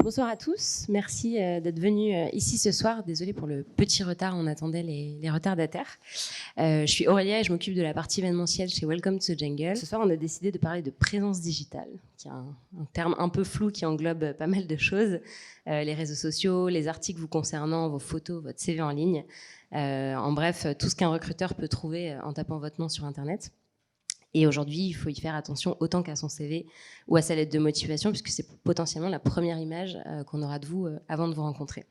Bonsoir à tous, merci d'être venus ici ce soir. Désolée pour le petit retard, on attendait les retardataires. Je suis Aurélia et je m'occupe de la partie événementielle chez Welcome to the Jungle. Ce soir, on a décidé de parler de présence digitale, qui est un terme un peu flou qui englobe pas mal de choses. Les réseaux sociaux, les articles vous concernant, vos photos, votre CV en ligne. En bref, tout ce qu'un recruteur peut trouver en tapant votre nom sur Internet. Et aujourd'hui, il faut y faire attention autant qu'à son CV ou à sa lettre de motivation, puisque c'est potentiellement la première image qu'on aura de vous avant de vous rencontrer.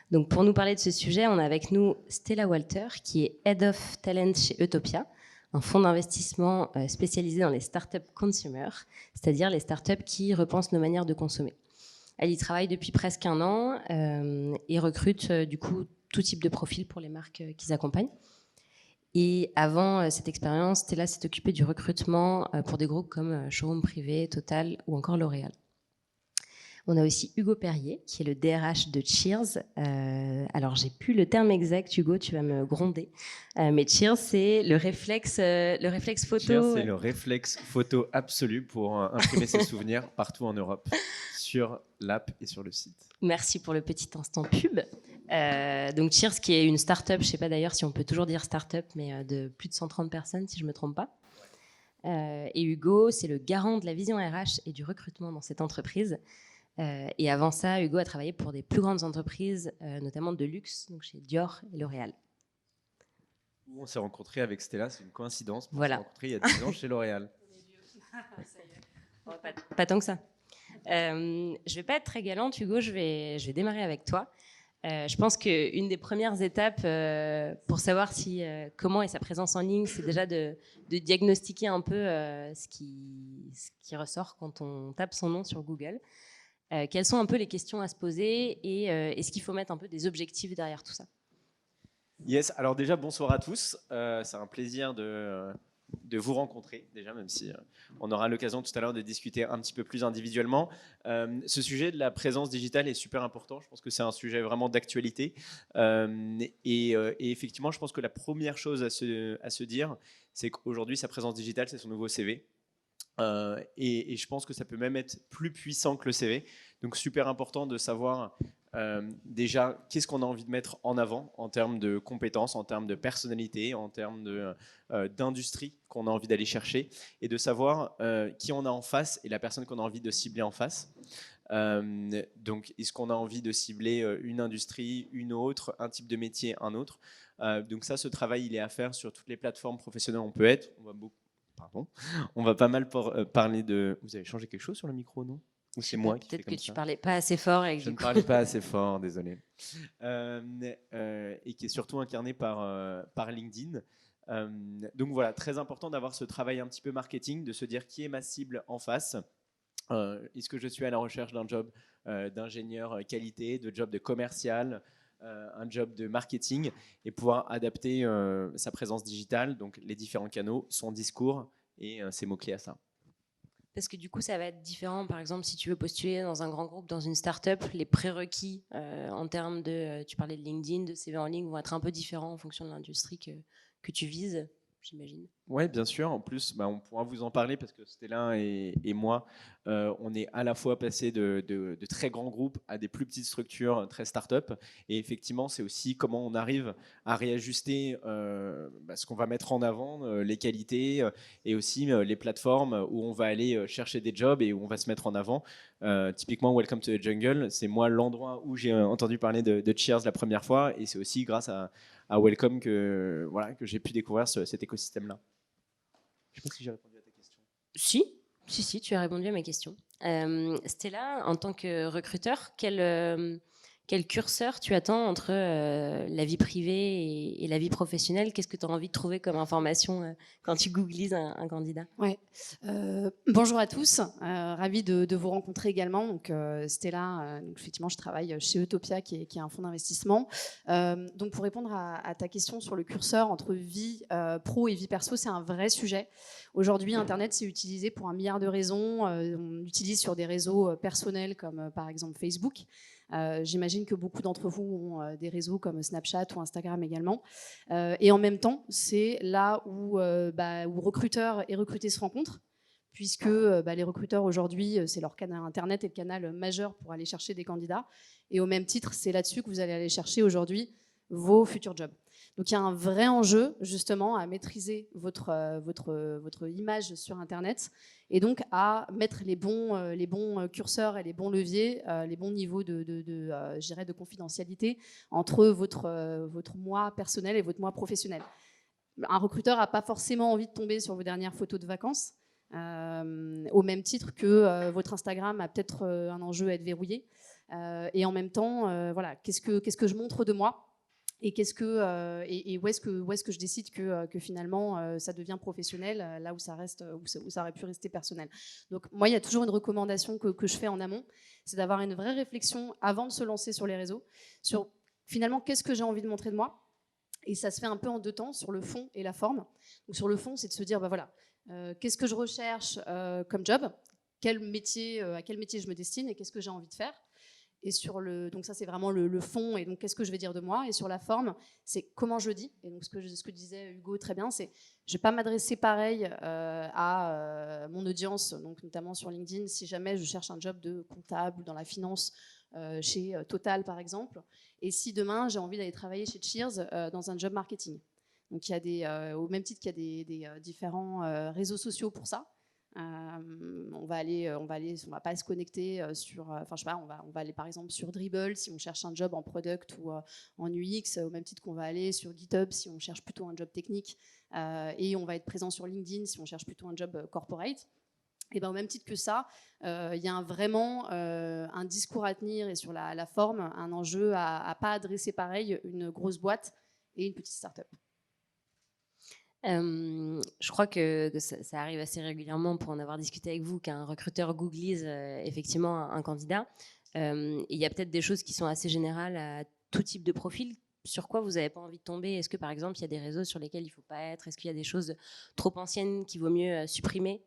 Donc pour nous parler de ce sujet, on a avec nous Stella Walter, qui est Head of Talent chez Utopia, un fonds d'investissement spécialisé dans les startups consumer, c'est-à-dire les startups qui repensent nos manières de consommer. Elle y travaille depuis presque 1 an et recrute du coup tout type de profil pour les marques qu'ils accompagnent. Et avant cette expérience, Stella s'est occupée du recrutement pour des groupes comme Showroom Privé, Total ou encore L'Oréal. On a aussi Hugo Perrier, qui est le DRH de Cheers. Alors, j'ai plus le terme exact, Hugo, tu vas me gronder. Mais Cheers, c'est le réflexe photo. Cheers, c'est le réflexe photo absolu pour imprimer ses souvenirs partout en Europe, sur l'app et sur le site. Merci pour le petit instant pub. Donc Cheers, qui est une start-up, je ne sais pas d'ailleurs si on peut toujours dire start-up, mais de plus de 130 personnes, si je ne me trompe pas. Et Hugo, c'est le garant de la vision RH et du recrutement dans cette entreprise. Et avant ça, Hugo a travaillé pour des plus grandes entreprises, notamment de luxe, donc chez Dior et L'Oréal. On s'est rencontrés avec Stella, c'est une coïncidence. Voilà. On s'est rencontrés il y a 10 ans chez L'Oréal. Pas tant que ça. Je ne vais pas être très galante, Hugo, je vais démarrer avec toi. Je pense qu'une des premières étapes pour savoir comment est sa présence en ligne, c'est déjà de diagnostiquer un peu ce qui ressort quand on tape son nom sur Google. Quelles sont un peu les questions à se poser et est-ce qu'il faut mettre un peu des objectifs derrière tout ça? Yes, alors déjà bonsoir à tous, c'est un plaisir de vous rencontrer déjà, même si on aura l'occasion tout à l'heure de discuter un petit peu plus individuellement. Ce sujet de la présence digitale est super important, je pense que c'est un sujet vraiment d'actualité et effectivement je pense que la première chose à se dire, c'est qu'aujourd'hui sa présence digitale c'est son nouveau CV. Et je pense que ça peut même être plus puissant que le CV. Donc super important de savoir déjà qu'est-ce qu'on a envie de mettre en avant en termes de compétences, en termes de personnalité, en termes d'industrie qu'on a envie d'aller chercher et de savoir qui on a en face et la personne qu'on a envie de cibler en face. Donc est-ce qu'on a envie de cibler une industrie, une autre, un type de métier, un autre. Donc ça, ce travail, il est à faire sur toutes les plateformes professionnelles où on peut être. On va pas mal parler de... Vous avez changé quelque chose sur le micro, non? Ou c'est moi qui fais comme ça? Peut-être que tu parlais pas assez fort. Et je ne parlais pas assez fort, désolé. Et qui est surtout incarné par LinkedIn. Donc voilà, très important d'avoir ce travail un petit peu marketing, de se dire qui est ma cible en face. Est-ce que je suis à la recherche d'un job d'ingénieur qualité, de job de commercial, un job de marketing, et pouvoir adapter sa présence digitale, donc les différents canaux, son discours et ses mots-clés à ça. Parce que du coup, ça va être différent. Par exemple, si tu veux postuler dans un grand groupe, dans une start-up, les prérequis en termes de, tu parlais de LinkedIn, de CV en ligne, vont être un peu différents en fonction de l'industrie que tu vises, j'imagine. Oui, bien sûr. En plus, on pourra vous en parler parce que Stella et moi, on est à la fois passé de très grands groupes à des plus petites structures, très start-up. Et effectivement, c'est aussi comment on arrive à réajuster ce qu'on va mettre en avant, les qualités et aussi les plateformes où on va aller chercher des jobs et où on va se mettre en avant. Typiquement, Welcome to the Jungle, c'est moi l'endroit où j'ai entendu parler de Cheers la première fois. Et c'est aussi grâce à Welcome que j'ai pu découvrir cet écosystème-là. Je ne sais pas si j'ai répondu à ta question. Si, tu as répondu à ma question. Stella, en tant que recruteur, quel curseur tu attends entre la vie privée et la vie professionnelle? Qu'est-ce que tu as envie de trouver comme information quand tu googlises un candidat? Ouais. Bonjour à tous, ravie de vous rencontrer également. Donc, Stella, donc effectivement, je travaille chez Utopia, qui est un fonds d'investissement. Donc, pour répondre à ta question sur le curseur entre vie pro et vie perso, c'est un vrai sujet. Aujourd'hui, Internet, c'est utilisé pour 1 milliard de raisons. On l'utilise sur des réseaux personnels comme par exemple Facebook. J'imagine que beaucoup d'entre vous ont des réseaux comme Snapchat ou Instagram également. Et en même temps, c'est là où recruteurs et recrutés se rencontrent, puisque les recruteurs aujourd'hui, c'est leur canal Internet et le canal majeur pour aller chercher des candidats. Et au même titre, c'est là-dessus que vous allez aller chercher aujourd'hui vos futurs jobs. Donc il y a un vrai enjeu justement à maîtriser votre image sur Internet et donc à mettre les bons curseurs et les bons leviers, les bons niveaux je dirais de confidentialité entre votre moi personnel et votre moi professionnel. Un recruteur n'a pas forcément envie de tomber sur vos dernières photos de vacances, au même titre que votre Instagram a peut-être un enjeu à être verrouillé. Et en même temps, voilà, qu'est-ce que je montre de moi ? Et où est-ce que je décide que finalement ça devient professionnel là où ça reste où ça aurait pu rester personnel. Donc moi, il y a toujours une recommandation que je fais en amont, c'est d'avoir une vraie réflexion avant de se lancer sur les réseaux sur finalement qu'est-ce que j'ai envie de montrer de moi. Et ça se fait un peu en deux temps, sur le fond et la forme. Donc sur le fond, c'est de se dire qu'est-ce que je recherche comme job, à quel métier je me destine et qu'est-ce que j'ai envie de faire. Et donc ça c'est vraiment le fond et donc qu'est-ce que je vais dire de moi, et sur la forme c'est comment je le dis. Et donc ce que disait Hugo très bien, c'est je vais pas m'adresser pareil à mon audience, donc notamment sur LinkedIn, si jamais je cherche un job de comptable ou dans la finance chez Total par exemple, et si demain j'ai envie d'aller travailler chez Cheers dans un job marketing. Donc il y a au même titre qu'il y a des différents réseaux sociaux pour ça. On va pas se connecter sur, je sais pas, on va aller par exemple sur Dribbble si on cherche un job en product ou en UX, au même titre qu'on va aller sur GitHub si on cherche plutôt un job technique, et on va être présent sur LinkedIn si on cherche plutôt un job corporate. Et ben, au même titre que ça, il y a vraiment un discours à tenir et sur la forme, un enjeu à pas adresser pareil une grosse boîte et une petite start-up. Je crois que ça arrive assez régulièrement, pour en avoir discuté avec vous, qu'un recruteur googlise effectivement un candidat. Il y a peut-être des choses qui sont assez générales à tout type de profil. Sur quoi vous n'avez pas envie de tomber? Est-ce que par exemple il y a des réseaux sur lesquels il ne faut pas être? Est-ce qu'il y a des choses trop anciennes qu'il vaut mieux supprimer?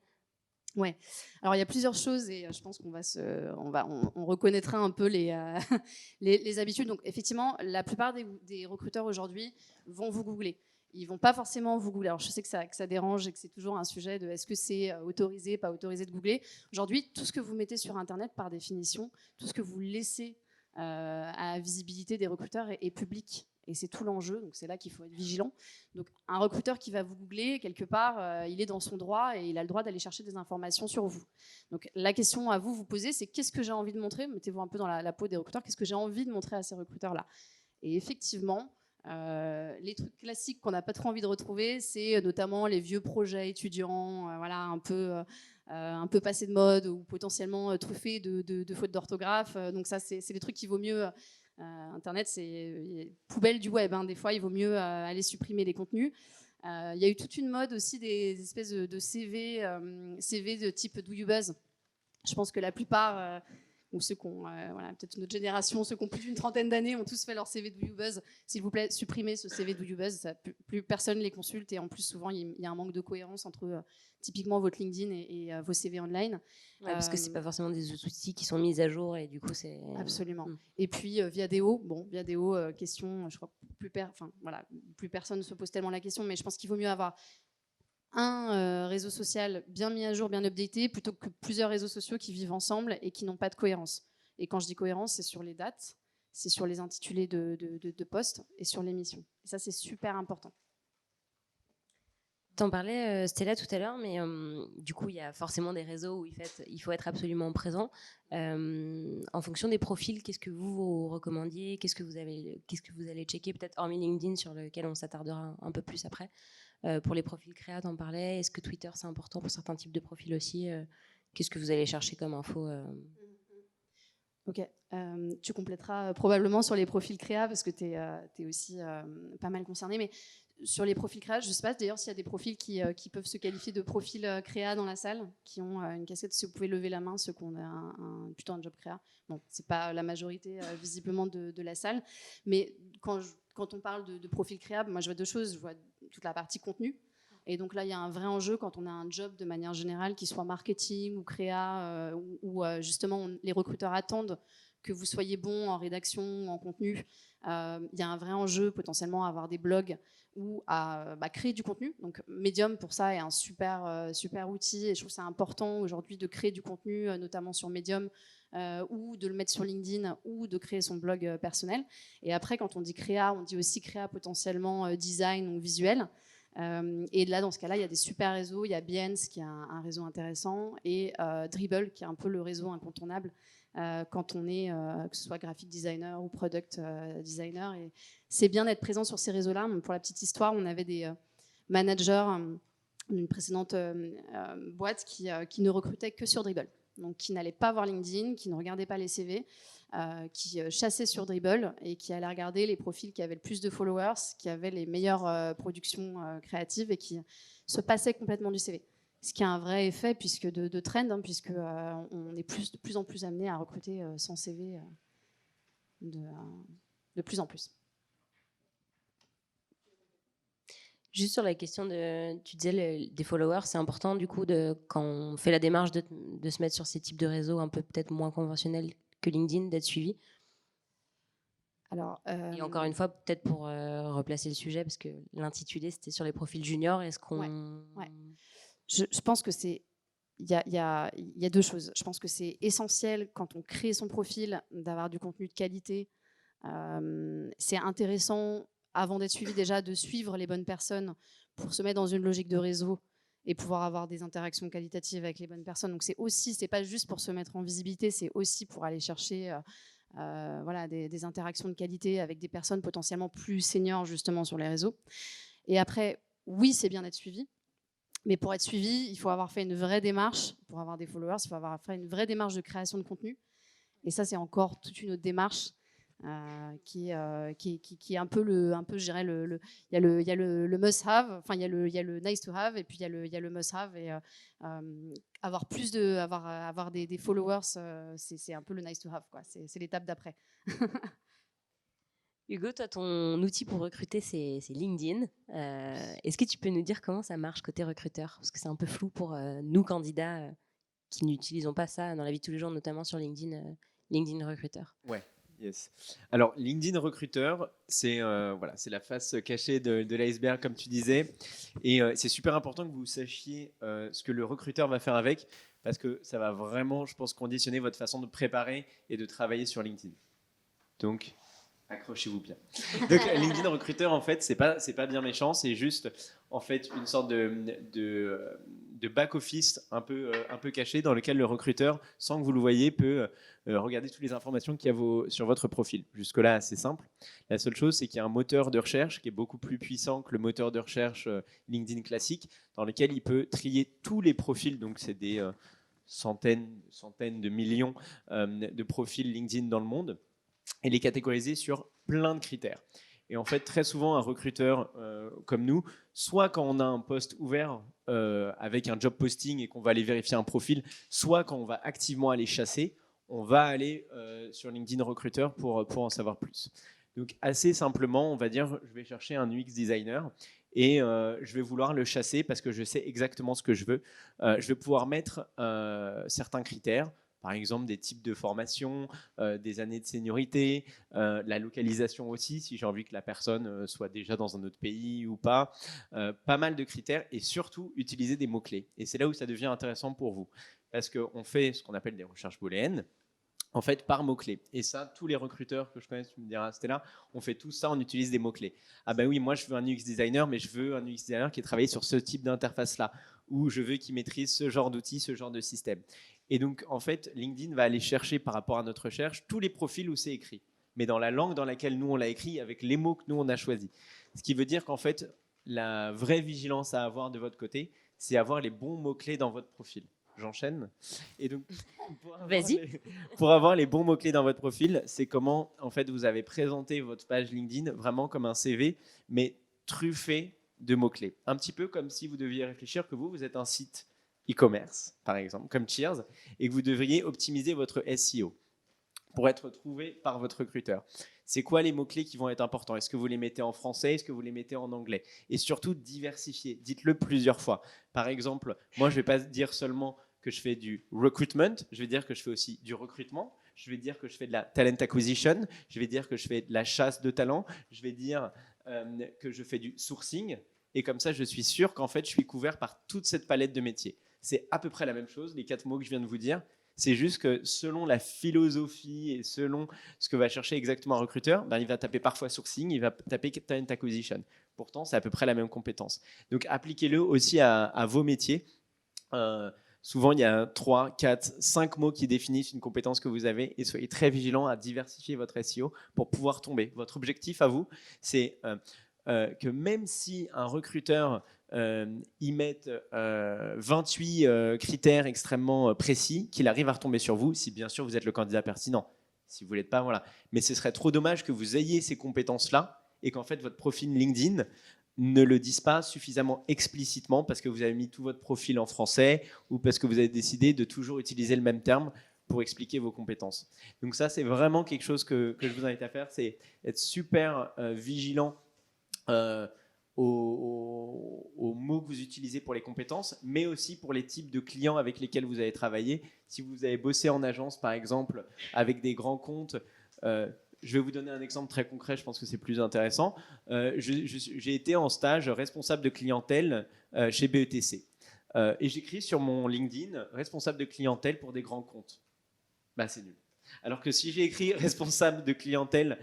Ouais. Alors il y a plusieurs choses et je pense on reconnaîtra un peu les habitudes. Donc effectivement, la plupart des recruteurs aujourd'hui vont vous googler. Ils vont pas forcément vous googler. Alors je sais que ça dérange et que c'est toujours un sujet de est-ce que c'est autorisé, pas autorisé de googler. Aujourd'hui, tout ce que vous mettez sur Internet, par définition, tout ce que vous laissez à la visibilité des recruteurs est public. Et c'est tout l'enjeu, donc c'est là qu'il faut être vigilant. Donc un recruteur qui va vous googler, quelque part, il est dans son droit et il a le droit d'aller chercher des informations sur vous. Donc la question à vous poser, c'est qu'est-ce que j'ai envie de montrer? Mettez-vous un peu dans la peau des recruteurs, qu'est-ce que j'ai envie de montrer à ces recruteurs-là? Et effectivement, les trucs classiques qu'on n'a pas trop envie de retrouver, c'est notamment les vieux projets étudiants, voilà, un peu passés de mode ou potentiellement truffés de fautes d'orthographe. Donc ça, c'est des trucs qu'il vaut mieux... Internet, c'est poubelle du web. Hein. Des fois, il vaut mieux aller supprimer les contenus. Il y a eu toute une mode aussi des espèces de CV de type Do You Buzz. Je pense que la plupart, ou ceux qui ont, peut-être notre génération, ceux qui ont plus d'une trentaine d'années, ont tous fait leur CV Do You Buzz. S'il vous plaît, supprimez ce CV Do You Buzz. Plus personne les consulte et en plus, souvent, il y a un manque de cohérence entre typiquement votre LinkedIn et vos CV online. Ouais, parce que c'est pas forcément des outils qui sont mis à jour et du coup c'est... Absolument. Et puis Viadeo, question, je crois que plus personne ne se pose tellement la question, mais je pense qu'il vaut mieux avoir un réseau social bien mis à jour, bien updaté, plutôt que plusieurs réseaux sociaux qui vivent ensemble et qui n'ont pas de cohérence. Et quand je dis cohérence, c'est sur les dates, c'est sur les intitulés de postes et sur les missions. Et ça, c'est super important. T'en parlais, Stella, tout à l'heure, mais du coup, il y a forcément des réseaux où il faut être absolument présent. En fonction des profils, qu'est-ce que vous recommandiez? Qu'est-ce que vous allez checker, peut-être hormis LinkedIn, sur lequel on s'attardera un peu plus après? Pour les profils créa, t'en parlais. Est-ce que Twitter, c'est important pour certains types de profils aussi? Qu'est-ce que vous allez chercher comme info? Ok, tu compléteras probablement sur les profils créa parce que tu es aussi pas mal concerné, mais sur les profils créa, je ne sais pas d'ailleurs s'il y a des profils qui peuvent se qualifier de profils créa dans la salle, qui ont une casquette. Si vous pouvez lever la main, ceux qui ont plutôt un job créa. Bon, c'est pas la majorité visiblement de la salle, mais quand on parle de profil créa, moi je vois deux choses. Je vois toute la partie contenu. Et donc là, il y a un vrai enjeu quand on a un job de manière générale, qui soit marketing ou créa, où justement les recruteurs attendent que vous soyez bon en rédaction, en contenu, il y a un vrai enjeu potentiellement à avoir des blogs ou à créer du contenu. Donc Medium pour ça est un super outil et je trouve ça important aujourd'hui de créer du contenu, notamment sur Medium ou de le mettre sur LinkedIn ou de créer son blog personnel. Et après, quand on dit créa, on dit aussi créa potentiellement design ou visuel. Et là, dans ce cas-là, il y a des super réseaux. Il y a Behance qui est un réseau intéressant et Dribbble qui est un peu le réseau incontournable quand on est, que ce soit graphic designer ou product designer. Et c'est bien d'être présent sur ces réseaux-là. Pour la petite histoire, on avait des managers d'une précédente boîte qui ne recrutaient que sur Dribbble. Donc qui n'allaient pas voir LinkedIn, qui ne regardaient pas les CV, qui chassaient sur Dribbble et qui allaient regarder les profils qui avaient le plus de followers, qui avaient les meilleures productions créatives et qui se passaient complètement du CV. Ce qui a un vrai effet puisque de trend, puisque on est de plus en plus amené à recruter sans CV de plus en plus. Juste sur la question tu disais des followers, c'est important du coup quand on fait la démarche de se mettre sur ces types de réseaux un peu peut-être moins conventionnels que LinkedIn, d'être suivi. Alors, et encore une fois, peut-être pour replacer le sujet, parce que l'intitulé c'était sur les profils juniors, est-ce qu'on... Ouais. Je pense que c'est... Il y a deux choses. Je pense que c'est essentiel quand on crée son profil d'avoir du contenu de qualité. C'est intéressant, avant d'être suivi déjà, de suivre les bonnes personnes pour se mettre dans une logique de réseau et pouvoir avoir des interactions qualitatives avec les bonnes personnes. Donc c'est pas juste pour se mettre en visibilité, c'est aussi pour aller chercher des interactions de qualité avec des personnes potentiellement plus seniors justement sur les réseaux. Et après, oui, c'est bien d'être suivi. Mais pour être suivi, il faut avoir fait une vraie démarche. Pour avoir des followers, il faut avoir fait une vraie démarche de création de contenu. Et ça, c'est encore toute une autre démarche qui est un peu je dirais, il y a le must-have, enfin, il y a le nice-to-have, et puis il y a le must-have. Et avoir des followers, c'est un peu le nice-to-have, quoi. C'est l'étape d'après. Hugo, toi, ton outil pour recruter, c'est LinkedIn. Est-ce que tu peux nous dire comment ça marche côté recruteur? Parce que c'est un peu flou pour nous, candidats, qui n'utilisons pas ça dans la vie de tous les jours, notamment sur LinkedIn, LinkedIn Recruteur. Ouais, yes. Alors, LinkedIn Recruteur, c'est la face cachée de l'iceberg, comme tu disais. Et c'est super important que vous sachiez ce que le recruteur va faire avec, parce que ça va vraiment, je pense, conditionner votre façon de préparer et de travailler sur LinkedIn. Donc, accrochez-vous bien. Donc, LinkedIn Recruteur, en fait, c'est pas bien méchant, c'est juste, en fait, une sorte de back-office un peu caché dans lequel le recruteur, sans que vous le voyez, peut regarder toutes les informations qu'il y a sur votre profil. Jusque-là, c'est simple. La seule chose, c'est qu'il y a un moteur de recherche qui est beaucoup plus puissant que le moteur de recherche LinkedIn classique, dans lequel il peut trier tous les profils. Donc, c'est des centaines de millions de profils LinkedIn dans le monde, et les catégoriser sur plein de critères. Et en fait, très souvent, un recruteur comme nous, soit quand on a un poste ouvert avec un job posting et qu'on va aller vérifier un profil, soit quand on va activement aller chasser, on va aller sur LinkedIn Recruteur pour en savoir plus. Donc, assez simplement, on va dire, je vais chercher un UX designer et je vais vouloir le chasser parce que je sais exactement ce que je veux. Je vais pouvoir mettre certains critères. Par exemple, des types de formation, des années de seniorité, la localisation aussi, si j'ai envie que la personne soit déjà dans un autre pays ou pas. Pas mal de critères et surtout utiliser des mots-clés. Et c'est là où ça devient intéressant pour vous. Parce qu'on fait ce qu'on appelle des recherches booléennes, en fait, par mots-clés. Et ça, tous les recruteurs que je connais, tu me diras, Stella, on fait tout ça, on utilise des mots-clés. Ah ben oui, moi je veux un UX designer, mais je veux un UX designer qui ait travaillé sur ce type d'interface-là, ou je veux qu'il maîtrise ce genre d'outils, ce genre de système. Et donc, en fait, LinkedIn va aller chercher par rapport à notre recherche tous les profils où c'est écrit, mais dans la langue dans laquelle nous on l'a écrit, avec les mots que nous on a choisis. Ce qui veut dire qu'en fait, la vraie vigilance à avoir de votre côté, c'est avoir les bons mots-clés dans votre profil. J'enchaîne. Et donc, pour avoir les bons mots-clés dans votre profil, c'est comment en fait vous avez présenté votre page LinkedIn vraiment comme un CV, mais truffé de mots-clés. Un petit peu comme si vous deviez réfléchir que vous êtes un site e-commerce, par exemple, comme Cheers, et que vous devriez optimiser votre SEO pour être trouvé par votre recruteur. C'est quoi les mots-clés qui vont être importants? Est-ce que vous les mettez en français? Est-ce que vous les mettez en anglais? Et surtout, diversifiez. Dites-le plusieurs fois. Par exemple, moi, je ne vais pas dire seulement que je fais du recruitment, je vais dire que je fais aussi du recrutement, je vais dire que je fais de la talent acquisition, je vais dire que je fais de la chasse de talent, je vais dire que je fais du sourcing. Et comme ça, je suis sûr qu'en fait, je suis couvert par toute cette palette de métiers. C'est à peu près la même chose, les 4 mots que je viens de vous dire. C'est juste que selon la philosophie et selon ce que va chercher exactement un recruteur, ben, il va taper parfois sourcing, il va taper talent acquisition. Pourtant, c'est à peu près la même compétence. Donc, appliquez-le aussi à vos métiers. Souvent, il y a 3, 4, 5 mots qui définissent une compétence que vous avez et soyez très vigilant à diversifier votre SEO pour pouvoir tomber. Votre objectif à vous, c'est que même si un recruteur y met 28 critères extrêmement précis, qu'il arrive à retomber sur vous, si bien sûr vous êtes le candidat pertinent. Si vous ne l'êtes pas, voilà. Mais ce serait trop dommage que vous ayez ces compétences-là et qu'en fait votre profil LinkedIn ne le dise pas suffisamment explicitement parce que vous avez mis tout votre profil en français ou parce que vous avez décidé de toujours utiliser le même terme pour expliquer vos compétences. Donc ça, c'est vraiment quelque chose que je vous invite à faire, c'est être super vigilant aux mots que vous utilisez pour les compétences, mais aussi pour les types de clients avec lesquels vous avez travaillé. Si vous avez bossé en agence, par exemple, avec des grands comptes, je vais vous donner un exemple très concret, je pense que c'est plus intéressant. J'ai été en stage responsable de clientèle chez BETC. Et j'écris sur mon LinkedIn responsable de clientèle pour des grands comptes. Bah, c'est nul. Alors que si j'ai écrit responsable de clientèle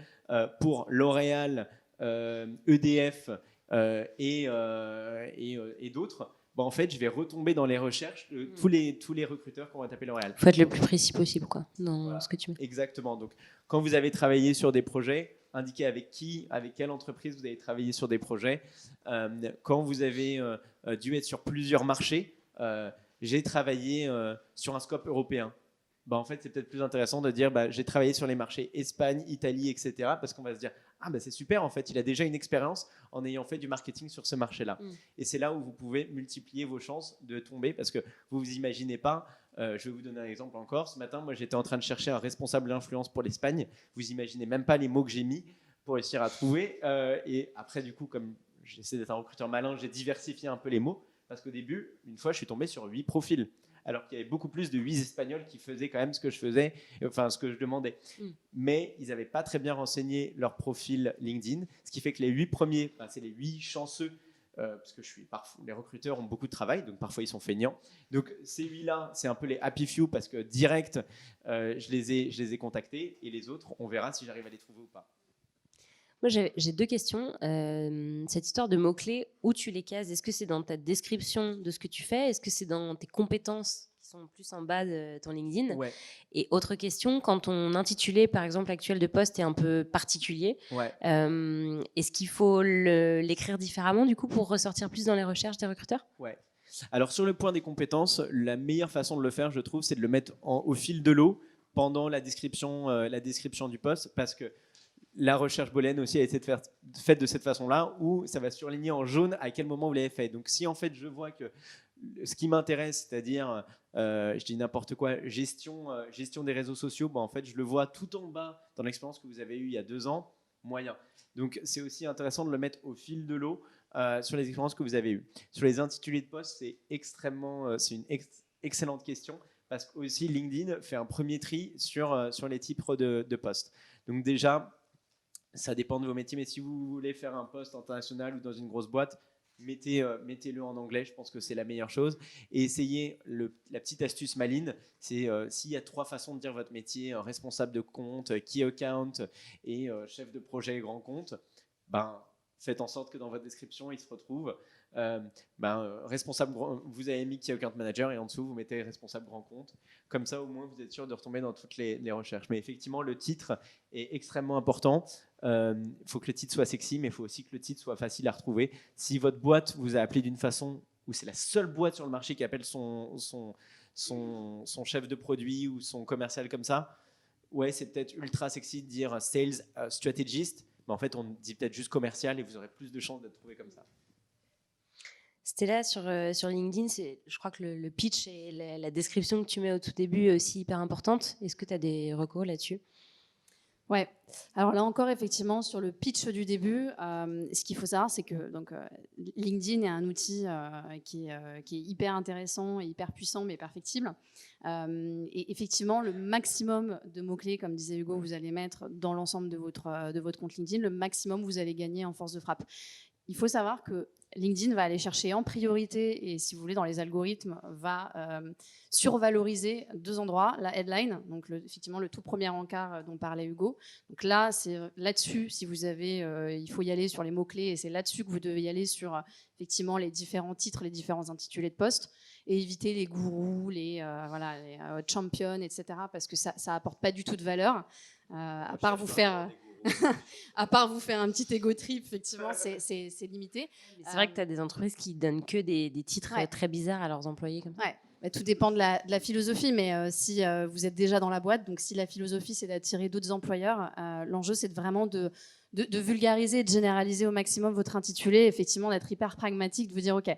pour L'Oréal, EDF et d'autres, bah en fait, je vais retomber dans les recherches de tous les recruteurs qu'on va taper L'Oréal. Il faut être le plus précis possible quoi, dans Voilà, ce que tu mets. Exactement. Donc, quand vous avez travaillé sur des projets, indiquez avec quelle entreprise vous avez travaillé sur des projets. Quand vous avez dû être sur plusieurs marchés, j'ai travaillé sur un scope européen. Bah, en fait, c'est peut-être plus intéressant de dire j'ai travaillé sur les marchés Espagne, Italie, etc. Parce qu'on va se dire c'est super, en fait, il a déjà une expérience en ayant fait du marketing sur ce marché-là. Et c'est là où vous pouvez multiplier vos chances de tomber parce que vous ne vous imaginez pas. Je vais vous donner un exemple encore. Ce matin, moi, j'étais en train de chercher un responsable d'influence pour l'Espagne. Vous imaginez même pas les mots que j'ai mis pour réussir à trouver. Et après, du coup, comme j'essaie d'être un recruteur malin, j'ai diversifié un peu les mots parce qu'au début, une fois, je suis tombé sur 8 profils. Alors qu'il y avait beaucoup plus de 8 Espagnols qui faisaient quand même ce que je faisais, enfin ce que je demandais. Mais ils n'avaient pas très bien renseigné leur profil LinkedIn, ce qui fait que les 8 premiers, c'est les 8 chanceux, parce que les recruteurs ont beaucoup de travail, donc parfois ils sont feignants. Donc ces 8-là, c'est un peu les happy few, parce que direct, je les ai contactés, et les autres, on verra si j'arrive à les trouver ou pas. Moi, j'ai 2 questions. Cette histoire de mots-clés, où tu les cases? Est-ce que c'est dans ta description de ce que tu fais? Est-ce que c'est dans tes compétences qui sont plus en bas de ton LinkedIn? Ouais. Et autre question, quand ton intitulé, par exemple, actuel de poste est un peu particulier, est-ce qu'il faut l'écrire différemment, du coup, pour ressortir plus dans les recherches des recruteurs? Ouais. Alors, sur le point des compétences, la meilleure façon de le faire, je trouve, c'est de le mettre au fil de l'eau pendant la description du poste, parce que la recherche booléenne aussi a été faite de cette façon-là, où ça va surligner en jaune à quel moment vous l'avez fait. Donc si en fait je vois que ce qui m'intéresse, c'est-à-dire, je dis n'importe quoi, gestion des réseaux sociaux, en fait je le vois tout en bas dans l'expérience que vous avez eue il y a 2 ans, moyen. Donc c'est aussi intéressant de le mettre au fil de l'eau sur les expériences que vous avez eues. Sur les intitulés de poste, c'est une excellente question, parce que aussi LinkedIn fait un premier tri sur les titres de postes. Donc déjà, ça dépend de vos métiers, mais si vous voulez faire un poste international ou dans une grosse boîte, mettez-le en anglais, je pense que c'est la meilleure chose. Et essayez, la petite astuce maline, c'est s'il y a 3 façons de dire votre métier, responsable de compte, key account et chef de projet grand compte, faites en sorte que dans votre description, il se retrouve. Responsable, vous avez mis key account manager et en dessous, vous mettez responsable grand compte. Comme ça, au moins, vous êtes sûr de retomber dans toutes les recherches. Mais effectivement, le titre est extrêmement important. Il faut que le titre soit sexy, mais il faut aussi que le titre soit facile à retrouver. Si votre boîte vous a appelé d'une façon où c'est la seule boîte sur le marché qui appelle son chef de produit ou son commercial comme ça, c'est peut-être ultra sexy de dire sales strategist, mais en fait, on dit peut-être juste commercial et vous aurez plus de chances d'être trouvé comme ça. Stella, sur LinkedIn, je crois que le pitch et la description que tu mets au tout début est aussi hyper importante. Est-ce que tu as des recos là-dessus? Ouais. Alors là encore, effectivement, sur le pitch du début, ce qu'il faut savoir, c'est que LinkedIn est un outil qui est hyper intéressant et hyper puissant, mais perfectible. Et effectivement, le maximum de mots-clés, comme disait Hugo, vous allez mettre dans l'ensemble de votre compte LinkedIn, le maximum vous allez gagner en force de frappe. Il faut savoir que LinkedIn va aller chercher en priorité, et si vous voulez, dans les algorithmes, va survaloriser 2 endroits. La headline, donc effectivement le tout premier encart dont parlait Hugo. Donc là, c'est là-dessus, si vous avez, il faut y aller sur les mots-clés, et c'est là-dessus que vous devez y aller sur effectivement les différents titres, les différents intitulés de poste, et éviter les gourous, les champions, etc., parce que ça apporte pas du tout de valeur, à part vous faire... à part vous faire un petit ego trip, effectivement, c'est limité. C'est vrai que tu as des entreprises qui donnent que des titres très bizarres à leurs employés. Comme ça. Ouais. Bah, tout dépend de la philosophie, mais si vous êtes déjà dans la boîte, donc si la philosophie c'est d'attirer d'autres employeurs, l'enjeu c'est vraiment de vulgariser et de généraliser au maximum votre intitulé, effectivement d'être hyper pragmatique, de vous dire ok,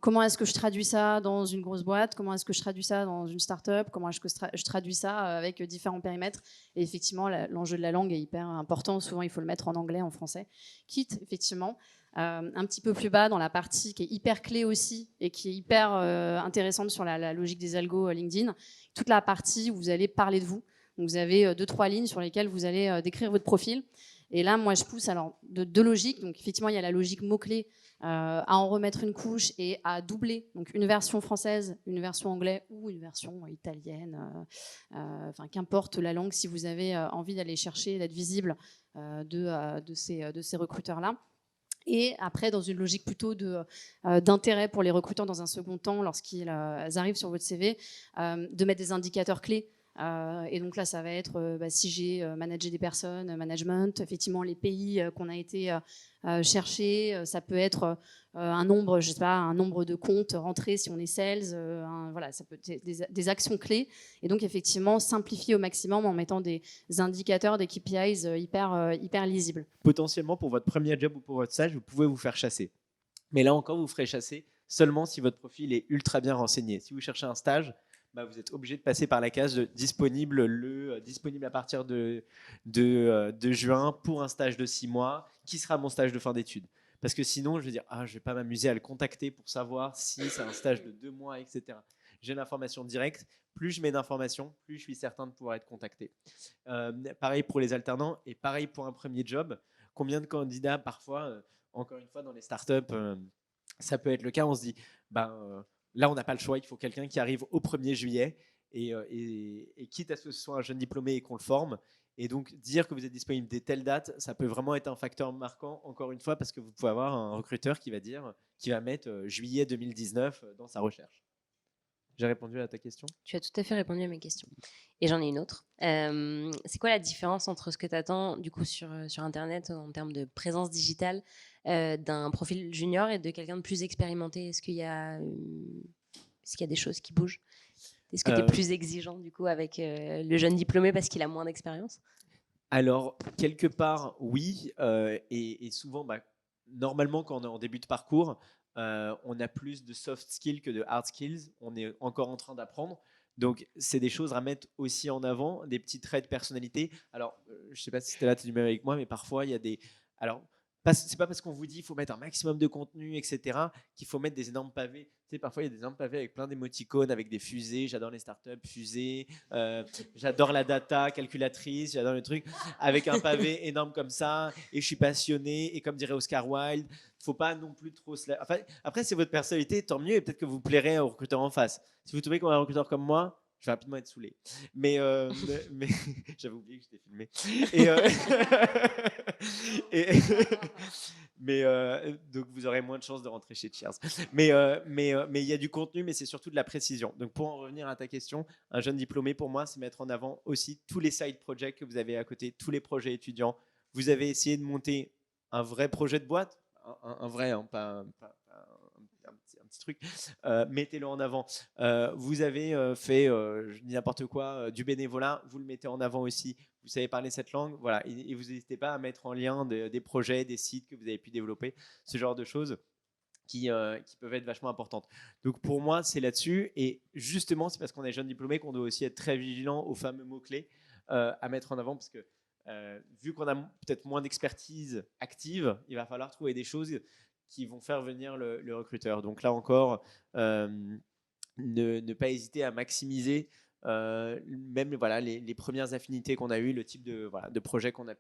comment est-ce que je traduis ça dans une grosse boîte, comment est-ce que je traduis ça dans une start-up, comment est-ce que je traduis ça avec différents périmètres, et effectivement l'enjeu de la langue est hyper important, souvent il faut le mettre en anglais, en français, quitte effectivement un petit peu plus bas dans la partie qui est hyper clé aussi et qui est hyper intéressante sur la logique des algos LinkedIn, toute la partie où vous allez parler de vous. Donc vous avez 2-3 lignes sur lesquelles vous allez décrire votre profil. Et là, moi, je pousse alors de 2 logiques. Donc effectivement, il y a la logique mot-clé à en remettre une couche et à doubler. Donc une version française, une version anglaise ou une version italienne. Enfin, qu'importe la langue, si vous avez envie d'aller chercher, d'être visible de ces recruteurs-là. Et après, dans une logique plutôt d'intérêt pour les recruteurs dans un second temps, lorsqu'ils arrivent sur votre CV, de mettre des indicateurs clés. Et donc là, ça va être si j'ai managé des personnes, management, effectivement les pays qu'on a été chercher, ça peut être un nombre, je sais pas, un nombre de comptes rentrés si on est sales, voilà, ça peut être des actions clés. Et donc effectivement, simplifier au maximum en mettant des indicateurs, des KPIs hyper lisibles. Potentiellement, pour votre premier job ou pour votre stage, vous pouvez vous faire chasser. Mais là encore, vous ferez chasser seulement si votre profil est ultra bien renseigné. Si vous cherchez un stage, vous êtes obligé de passer par la case disponible à partir de juin pour un stage de 6 mois, qui sera mon stage de fin d'études. Parce que sinon, je vais dire, je ne vais pas m'amuser à le contacter pour savoir si c'est un stage de 2 mois, etc. J'ai l'information directe. Plus je mets d'informations, plus je suis certain de pouvoir être contacté. Pareil pour les alternants et pareil pour un premier job. Combien de candidats, parfois, encore une fois, dans les startups, ça peut être le cas, on se dit, là, on n'a pas le choix, il faut quelqu'un qui arrive au 1er juillet et quitte à ce que ce soit un jeune diplômé et qu'on le forme. Et donc, dire que vous êtes disponible dès telle date, ça peut vraiment être un facteur marquant, encore une fois, parce que vous pouvez avoir un recruteur qui va mettre juillet 2019 dans sa recherche. J'ai répondu à ta question ? Tu as tout à fait répondu à mes questions. Et j'en ai une autre. C'est quoi la différence entre ce que tu attends du coup sur Internet en termes de présence digitale d'un profil junior et de quelqu'un de plus expérimenté ? Est-ce qu'il y a des choses qui bougent ? Est-ce que tu es plus exigeant du coup avec le jeune diplômé parce qu'il a moins d'expérience ? Alors, quelque part, oui. Et souvent, normalement, quand on est en début de parcours, on a plus de soft skills que de hard skills. On est encore en train d'apprendre. Donc, c'est des choses à mettre aussi en avant, des petits traits de personnalité. Alors, je ne sais pas si tu es là, tu es du même avec moi, mais parfois, il y a des... Alors, c'est pas parce qu'on vous dit qu'il faut mettre un maximum de contenu, etc., qu'il faut mettre des énormes pavés. Tu sais, parfois, il y a des énormes pavés avec plein d'émoticônes, avec des fusées. J'adore les startups, fusées. J'adore la data, calculatrice. J'adore le truc. Avec un pavé énorme comme ça. Et je suis passionné. Et comme dirait Oscar Wilde, il ne faut pas non plus trop... Enfin, après, c'est votre personnalité, tant mieux. Et peut-être que vous plairez au recruteur en face. Si vous trouvez qu'on a un recruteur comme moi, je vais rapidement être saoulé. Mais j'avais oublié que j'étais filmé. Donc vous aurez moins de chances de rentrer chez Cheers. Mais il y a du contenu, mais c'est surtout de la précision. Donc pour en revenir à ta question, un jeune diplômé, pour moi, c'est mettre en avant aussi tous les side projects que vous avez à côté, tous les projets étudiants. Vous avez essayé de monter un vrai projet de boîte, un vrai, hein, pas un petit truc, mettez-le en avant. Vous avez fait, je dis n'importe quoi, du bénévolat, vous le mettez en avant aussi. Vous savez parler cette langue, voilà. Et vous n'hésitez pas à mettre en lien des projets, des sites que vous avez pu développer, ce genre de choses qui peuvent être vachement importantes. Donc pour moi, c'est là-dessus. Et justement, c'est parce qu'on est jeune diplômé qu'on doit aussi être très vigilant aux fameux mots-clés à mettre en avant, parce que vu qu'on a peut-être moins d'expertise active, il va falloir trouver des choses qui vont faire venir le recruteur. Donc là encore, ne pas hésiter à maximiser même voilà, les premières affinités qu'on a eues, le type de projet qu'on a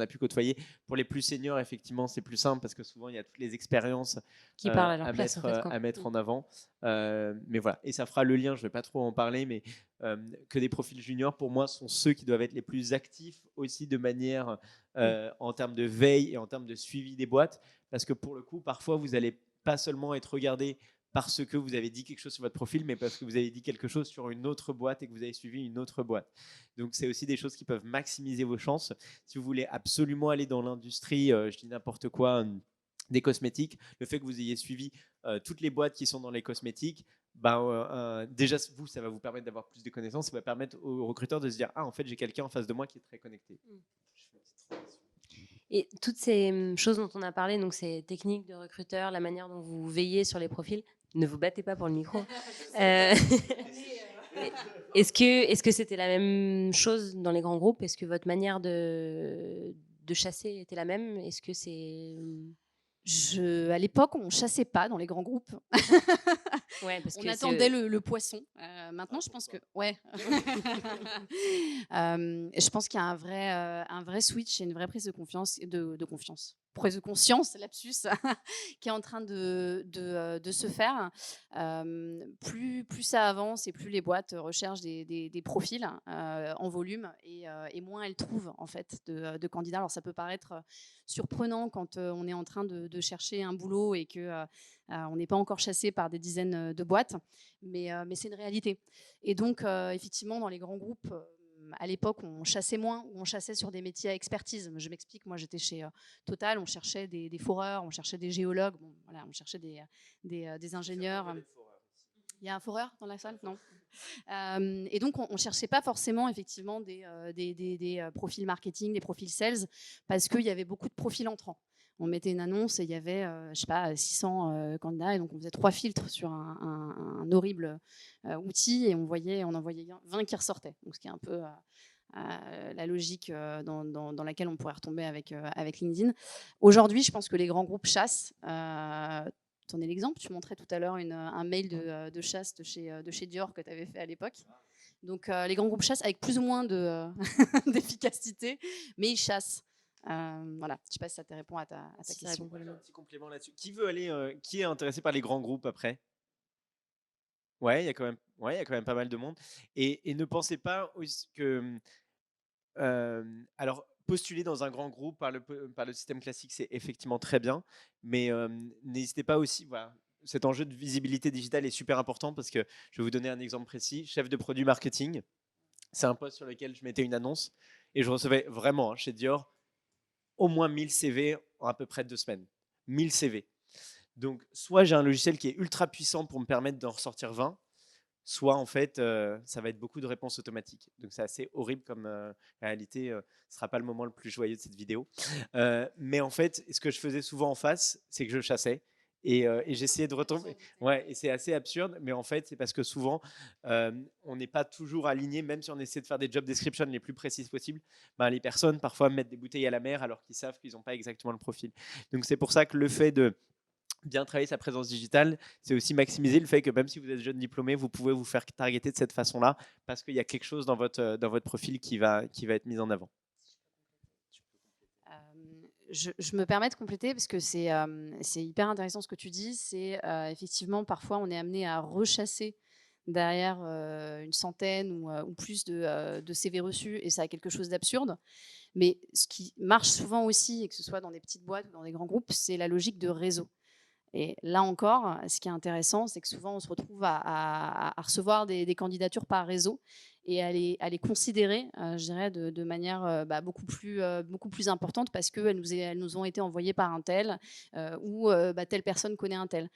pu côtoyer. Pour les plus seniors, effectivement, c'est plus simple parce que souvent, il y a toutes les expériences qui parlent à leur place, à mettre en avant. Mais voilà, et ça fera le lien, je ne vais pas trop en parler, mais que des profils juniors, pour moi, sont ceux qui doivent être les plus actifs aussi de manière en termes de veille et en termes de suivi des boîtes. Parce que pour le coup, parfois, vous n'allez pas seulement être regardé parce que vous avez dit quelque chose sur votre profil, mais parce que vous avez dit quelque chose sur une autre boîte et que vous avez suivi une autre boîte. Donc, c'est aussi des choses qui peuvent maximiser vos chances. Si vous voulez absolument aller dans l'industrie, je dis n'importe quoi, des cosmétiques, le fait que vous ayez suivi toutes les boîtes qui sont dans les cosmétiques, déjà, ça va vous permettre d'avoir plus de connaissances, ça va permettre aux recruteurs de se dire « Ah, en fait, j'ai quelqu'un en face de moi qui est très connecté. » Et toutes ces choses dont on a parlé, donc ces techniques de recruteur, la manière dont vous veillez sur les profils, ne vous battez pas pour le micro. Est-ce que c'était la même chose dans les grands groupes? Est-ce que votre manière de chasser était la même? Est-ce que c'est... À l'époque, on ne chassait pas dans les grands groupes. Ouais, parce on attendait le poisson. Maintenant, je pense que... Ouais. Je pense qu'il y a un vrai switch et une vraie prise de confiance, prise de conscience, lapsus, qui est en train de se faire. Plus ça avance et plus les boîtes recherchent des profils en volume et moins elles trouvent en fait de candidats. Alors ça peut paraître surprenant quand on est en train de chercher un boulot et que on n'est pas encore chassé par des dizaines de boîtes, mais c'est une réalité. Et donc effectivement dans les grands groupes, à l'époque, on chassait moins, ou on chassait sur des métiers à expertise. Je m'explique, moi j'étais chez Total, on cherchait des foreurs, on cherchait des géologues, bon, voilà, on cherchait des ingénieurs. Il y a un foreur dans la salle? Non. Et donc, on ne cherchait pas forcément effectivement des profils marketing, des profils sales, parce qu'il y avait beaucoup de profils entrants. On mettait une annonce et il y avait, je sais pas, 600 candidats, et donc on faisait 3 filtres sur un horrible outil et on en voyait 20 qui ressortaient. Donc, ce qui est un peu la logique dans laquelle on pourrait retomber avec LinkedIn. Aujourd'hui, je pense que les grands groupes chassent. Tu en es l'exemple, tu montrais tout à l'heure un mail de chasse de chez Dior que tu avais fait à l'époque. Donc les grands groupes chassent avec plus ou moins d'efficacité, mais ils chassent. Voilà, je ne sais pas si ça te répond à ta question. Un petit complément là-dessus. Qui veut aller, qui est intéressé par les grands groupes après? Ouais, il y a quand même pas mal de monde. Et ne pensez pas que... alors, postuler dans un grand groupe par le système classique, c'est effectivement très bien, mais n'hésitez pas aussi... Voilà, cet enjeu de visibilité digitale est super important parce que je vais vous donner un exemple précis. Chef de produit marketing, c'est un poste sur lequel je mettais une annonce et je recevais vraiment chez Dior au moins 1000 CV en à peu près 2 semaines. 1000 CV. Donc, soit j'ai un logiciel qui est ultra puissant pour me permettre d'en ressortir 20, soit en fait, ça va être beaucoup de réponses automatiques. Donc, c'est assez horrible comme réalité. Ce ne sera pas le moment le plus joyeux de cette vidéo. Mais en fait, ce que je faisais souvent en face, c'est que je chassais. Et j'essayais de retomber. Ouais, et c'est assez absurde, mais en fait, c'est parce que souvent, on n'est pas toujours aligné, même si on essaie de faire des job descriptions les plus précises possibles. Les personnes, parfois, mettent des bouteilles à la mer alors qu'ils savent qu'ils n'ont pas exactement le profil. Donc, c'est pour ça que le fait de bien travailler sa présence digitale, c'est aussi maximiser le fait que même si vous êtes jeune diplômé, vous pouvez vous faire targeter de cette façon-là parce qu'il y a quelque chose dans votre profil qui va être mis en avant. Je me permets de compléter parce que c'est hyper intéressant ce que tu dis. C'est effectivement, parfois, on est amené à rechasser derrière une centaine ou plus de CV reçus, et ça a quelque chose d'absurde. Mais ce qui marche souvent aussi, et que ce soit dans des petites boîtes ou dans des grands groupes, c'est la logique de réseau. Et là encore, ce qui est intéressant, c'est que souvent, on se retrouve à recevoir des candidatures par réseau et à les considérer, je dirais, de manière beaucoup plus importante parce qu'elles nous ont été envoyées par un tel ou telle personne connaît un tel.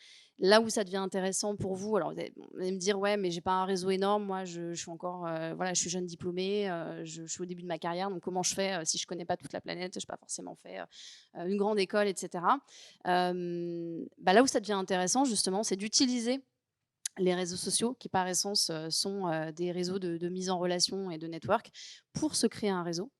Là où ça devient intéressant pour vous, alors vous allez me dire, ouais, mais j'ai pas un réseau énorme, moi je suis encore, je suis jeune diplômée, je suis au début de ma carrière, donc comment je fais si je connais pas toute la planète, je n'ai pas forcément fait une grande école, etc. Là où ça devient intéressant, justement, c'est d'utiliser les réseaux sociaux, qui par essence sont des réseaux de mise en relation et de network, pour se créer un réseau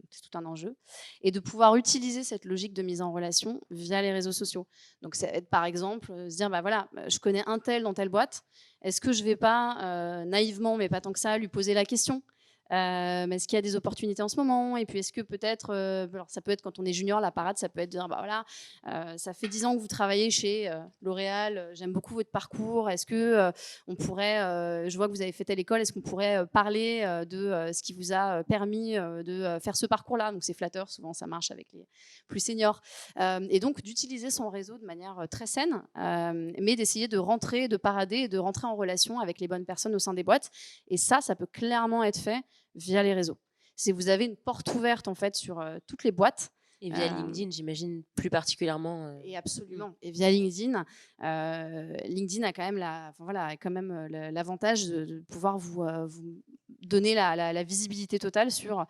C'est tout un enjeu. Et de pouvoir utiliser cette logique de mise en relation via les réseaux sociaux. Donc, ça va être par exemple se dire, bah voilà, je connais un tel dans telle boîte. Est-ce que je ne vais pas, naïvement, mais pas tant que ça, lui poser la question est-ce qu'il y a des opportunités en ce moment? Et puis, est-ce que peut-être, alors ça peut être quand on est junior, la parade, ça peut être de dire, bah voilà, ça fait 10 ans que vous travaillez chez L'Oréal, j'aime beaucoup votre parcours. Est-ce que on pourrait, je vois que vous avez fait telle école, est-ce qu'on pourrait parler de ce qui vous a permis de faire ce parcours-là? Donc, c'est flatteur, souvent ça marche avec les plus seniors. Et donc, d'utiliser son réseau de manière très saine, mais d'essayer de rentrer, de parader et de rentrer en relation avec les bonnes personnes au sein des boîtes. Et ça peut clairement être fait via les réseaux. Si vous avez une porte ouverte en fait sur toutes les boîtes. Et via LinkedIn, j'imagine plus particulièrement. Et absolument. Et via LinkedIn, LinkedIn a quand même l'avantage de pouvoir vous donner la visibilité totale sur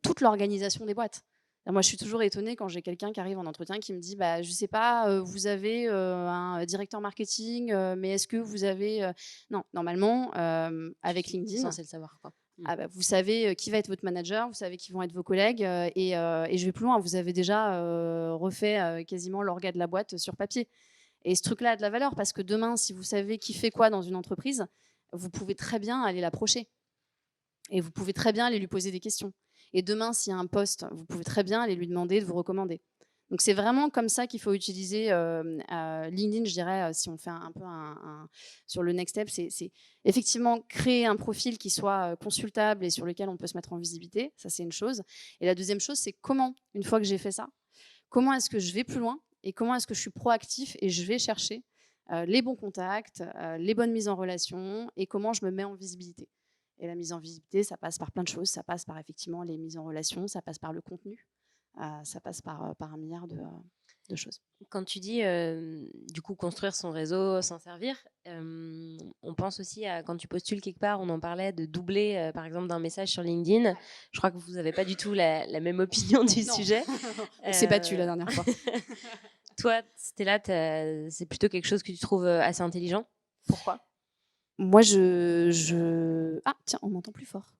toute l'organisation des boîtes. Moi, je suis toujours étonnée quand j'ai quelqu'un qui arrive en entretien qui me dit bah, je ne sais pas, vous avez un directeur marketing, mais est-ce que vous avez. Non, normalement, avec LinkedIn. Censé le savoir, quoi. Vous savez qui va être votre manager, vous savez qui vont être vos collègues, et je vais plus loin, vous avez déjà refait quasiment l'orga de la boîte sur papier. Et ce truc-là a de la valeur parce que demain, si vous savez qui fait quoi dans une entreprise, vous pouvez très bien aller l'approcher. Et vous pouvez très bien aller lui poser des questions. Et demain, s'il y a un poste, vous pouvez très bien aller lui demander de vous recommander. Donc, c'est vraiment comme ça qu'il faut utiliser LinkedIn, je dirais, si on fait un peu sur le next step, c'est effectivement créer un profil qui soit consultable et sur lequel on peut se mettre en visibilité. Ça, c'est une chose. Et la deuxième chose, c'est comment, une fois que j'ai fait ça, comment est-ce que je vais plus loin et comment est-ce que je suis proactif et je vais chercher les bons contacts, les bonnes mises en relation et comment je me mets en visibilité. Et la mise en visibilité, ça passe par plein de choses. Ça passe par effectivement les mises en relation, ça passe par le contenu. Ça passe par un milliard de choses. Quand tu dis, du coup, construire son réseau, s'en servir, on pense aussi à quand tu postules quelque part, on en parlait de doubler, par exemple, d'un message sur LinkedIn. Je crois que vous n'avez pas du tout la même opinion du sujet. On s'est battu la dernière fois. Toi, Stella, c'est plutôt quelque chose que tu trouves assez intelligent. Pourquoi? Moi, Ah, tiens, on m'entend plus fort.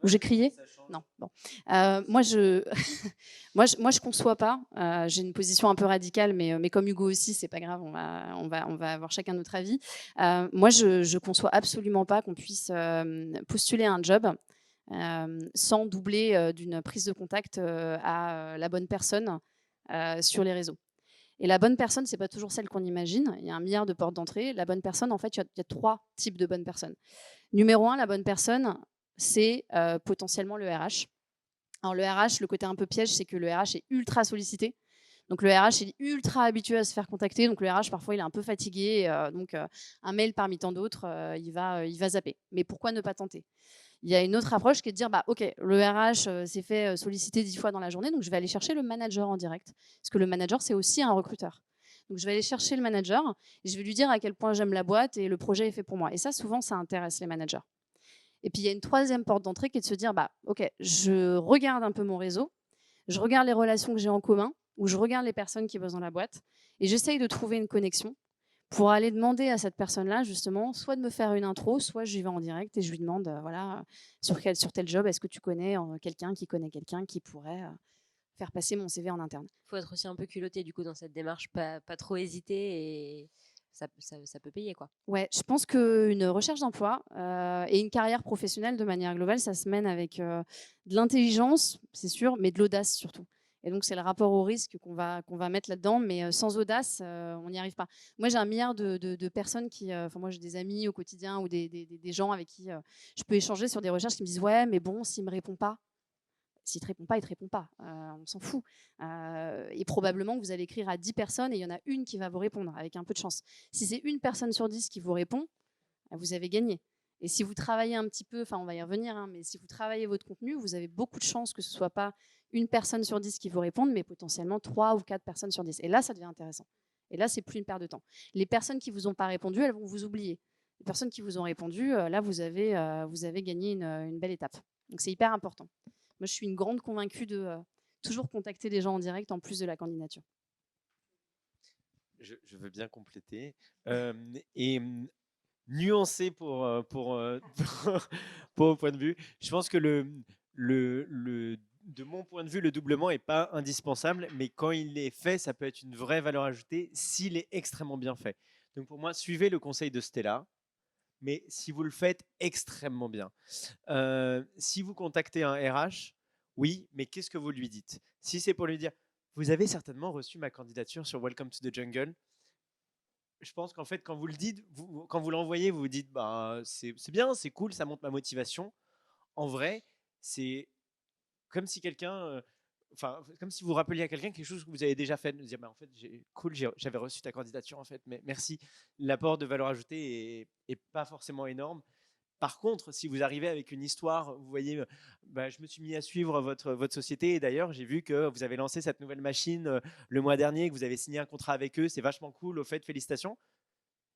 Ou j'ai crié? Non, bon. Moi, je conçois pas. J'ai une position un peu radicale, mais comme Hugo aussi, c'est pas grave. On va avoir chacun notre avis. Moi, je conçois absolument pas qu'on puisse postuler un job sans doubler d'une prise de contact à la bonne personne sur les réseaux. Et la bonne personne, c'est pas toujours celle qu'on imagine. Il y a un milliard de portes d'entrée. La bonne personne, en fait, il y a 3 types de bonnes personnes. Numéro 1, la bonne personne, c'est potentiellement le RH. Alors le RH, le côté un peu piège, c'est que le RH est ultra sollicité. Donc le RH est ultra habitué à se faire contacter. Donc le RH, parfois, il est un peu fatigué. Donc un mail parmi tant d'autres, il va zapper. Mais pourquoi ne pas tenter? Il y a une autre approche qui est de dire, bah, OK, le RH s'est fait solliciter 10 fois dans la journée, donc je vais aller chercher le manager en direct. Parce que le manager, c'est aussi un recruteur. Donc je vais aller chercher le manager et je vais lui dire à quel point j'aime la boîte et le projet est fait pour moi. Et ça, souvent, ça intéresse les managers. Et puis, il y a une troisième porte d'entrée qui est de se dire, bah, OK, je regarde un peu mon réseau, je regarde les relations que j'ai en commun, ou je regarde les personnes qui bossent dans la boîte, et j'essaye de trouver une connexion pour aller demander à cette personne-là, justement, soit de me faire une intro, soit je vais en direct et je lui demande, voilà, sur tel job, est-ce que tu connais quelqu'un qui connaît quelqu'un qui pourrait faire passer mon CV en interne. Il faut être aussi un peu culotté, du coup, dans cette démarche, pas trop hésiter, et ça peut payer, quoi. Ouais, je pense qu'une recherche d'emploi et une carrière professionnelle de manière globale, ça se mène avec de l'intelligence, c'est sûr, mais de l'audace surtout. Et donc, c'est le rapport au risque qu'on va mettre là-dedans, mais sans audace, on n'y arrive pas. Moi, j'ai un milliard de personnes qui... moi, j'ai des amis au quotidien ou des gens avec qui je peux échanger sur des recherches qui me disent « Ouais, mais bon, s'il ne me répond pas, s'il ne te répond pas, il ne te répond pas. On s'en fout. Et probablement que vous allez écrire à 10 personnes et il y en a une qui va vous répondre, avec un peu de chance. Si c'est une personne sur 10 qui vous répond, vous avez gagné. Et si vous travaillez un petit peu, enfin on va y revenir, hein, mais si vous travaillez votre contenu, vous avez beaucoup de chances que ce ne soit pas une personne sur 10 qui vous réponde, mais potentiellement 3 ou 4 personnes sur 10. Et là, ça devient intéressant. Et là, c'est plus une perte de temps. Les personnes qui ne vous ont pas répondu, elles vont vous oublier. Les personnes qui vous ont répondu, là, vous avez gagné une belle étape. Donc, c'est hyper important. Moi, je suis une grande convaincue de toujours contacter des gens en direct en plus de la candidature. Je veux bien compléter. Et nuancer pour au point de vue. Je pense que le de mon point de vue, le doublement n'est pas indispensable, mais quand il est fait, ça peut être une vraie valeur ajoutée s'il est extrêmement bien fait. Donc pour moi, suivez le conseil de Stella, mais si vous le faites extrêmement bien. Si vous contactez un RH, oui, mais qu'est-ce que vous lui dites? Si c'est pour lui dire, vous avez certainement reçu ma candidature sur Welcome to the Jungle, je pense qu'en fait, quand vous le dites, quand vous l'envoyez, vous vous dites, bah, c'est bien, c'est cool, ça montre ma motivation. En vrai, c'est comme si quelqu'un, enfin, comme si vous rappeliez à quelqu'un quelque chose que vous avez déjà fait, de dire, bah, en fait, cool, j'avais reçu ta candidature, en fait, mais merci. L'apport de valeur ajoutée est pas forcément énorme. Par contre, si vous arrivez avec une histoire, vous voyez, bah, je me suis mis à suivre votre société et d'ailleurs, j'ai vu que vous avez lancé cette nouvelle machine le mois dernier, que vous avez signé un contrat avec eux, c'est vachement cool, au fait, félicitations.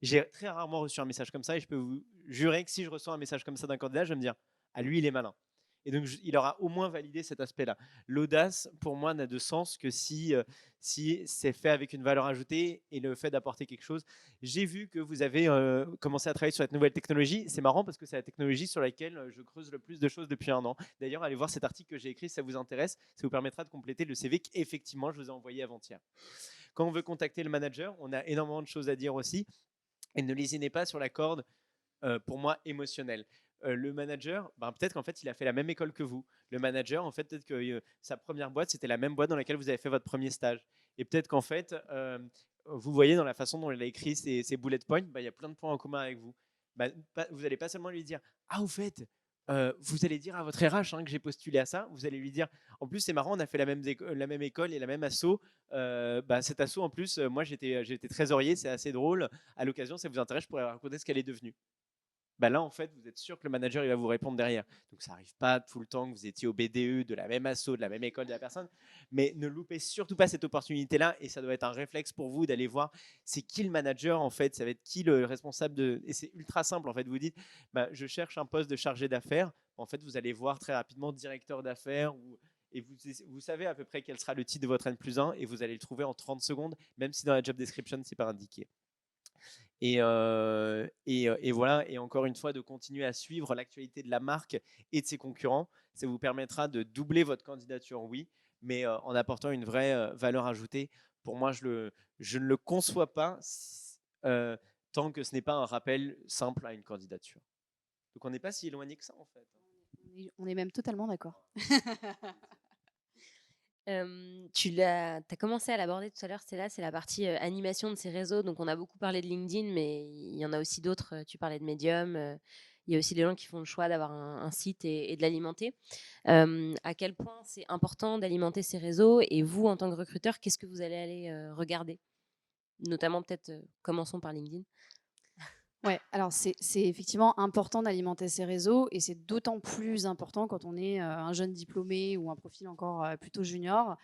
J'ai très rarement reçu un message comme ça et je peux vous jurer que si je reçois un message comme ça d'un candidat, je vais me dire, ah lui, il est malin. Et donc, il aura au moins validé cet aspect-là. L'audace, pour moi, n'a de sens que si c'est fait avec une valeur ajoutée et le fait d'apporter quelque chose. J'ai vu que vous avez commencé à travailler sur cette nouvelle technologie. C'est marrant parce que c'est la technologie sur laquelle je creuse le plus de choses depuis un an. D'ailleurs, allez voir cet article que j'ai écrit si ça vous intéresse. Ça vous permettra de compléter le CV qu'effectivement, je vous ai envoyé avant-hier. Quand on veut contacter le manager, on a énormément de choses à dire aussi. Et ne lésinez pas sur la corde, pour moi, émotionnelle. Le manager, ben, peut-être qu'en fait, il a fait la même école que vous. Le manager, en fait, peut-être que sa première boîte, c'était la même boîte dans laquelle vous avez fait votre premier stage. Et peut-être qu'en fait, vous voyez dans la façon dont il a écrit ses bullet points, ben, il y a plein de points en commun avec vous. Ben, vous n'allez pas seulement lui dire « Ah, au fait, vous allez dire à votre RH que j'ai postulé à ça. » Vous allez lui dire « En plus, c'est marrant, on a fait la même école et la même asso. Bah, cet asso, en plus, moi, j'étais trésorier, c'est assez drôle. À l'occasion, ça vous intéresse, je pourrais raconter ce qu'elle est devenue. » Bah là, en fait, vous êtes sûr que le manager il va vous répondre derrière. Donc, ça n'arrive pas tout le temps que vous étiez au BDE, de la même asso, de la même école de la personne. Mais ne loupez surtout pas cette opportunité-là. Et ça doit être un réflexe pour vous d'aller voir c'est qui le manager, en fait. Ça va être qui le responsable de. Et c'est ultra simple, en fait. Vous dites bah, je cherche un poste de chargé d'affaires. En fait, vous allez voir très rapidement directeur d'affaires et vous savez à peu près quel sera le titre de votre N+1 et vous allez le trouver en 30 secondes, même si dans la job description, ce n'est pas indiqué. Et voilà, et encore une fois, de continuer à suivre l'actualité de la marque et de ses concurrents. Ça vous permettra de doubler votre candidature, oui, mais en apportant une vraie valeur ajoutée. Pour moi, je ne le conçois pas tant que ce n'est pas un rappel simple à une candidature. Donc on n'est pas si éloigné que ça, en fait. On est même totalement d'accord. Tu as commencé à l'aborder tout à l'heure, c'est la partie animation de ces réseaux. Donc, on a beaucoup parlé de LinkedIn, mais il y en a aussi d'autres. Tu parlais de Medium. Il y a aussi des gens qui font le choix d'avoir un site et de l'alimenter. À quel point c'est important d'alimenter ces réseaux? Et vous, en tant que recruteur, qu'est-ce que vous allez aller regarder? Notamment, peut-être, commençons par LinkedIn. Ouais, alors c'est effectivement important d'alimenter ces réseaux et c'est d'autant plus important quand on est un jeune diplômé ou un profil encore plutôt junior.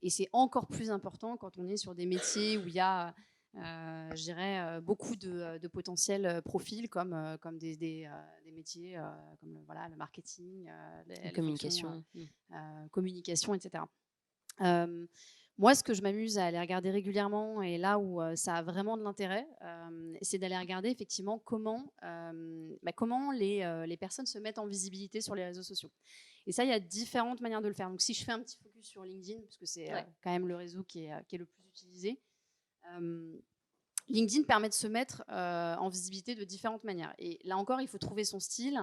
Et c'est encore plus important quand on est sur des métiers où il y a, je dirais, beaucoup de potentiels profils comme des métiers comme voilà, le marketing, les Communication. communication, etc. Moi, ce que je m'amuse à aller regarder régulièrement et là où ça a vraiment de l'intérêt, c'est d'aller regarder effectivement comment les personnes se mettent en visibilité sur les réseaux sociaux. Et ça, il y a différentes manières de le faire. Donc, si je fais un petit focus sur LinkedIn, parce que c'est quand même le réseau qui est le plus utilisé, LinkedIn permet de se mettre en visibilité de différentes manières. Et là encore, il faut trouver son style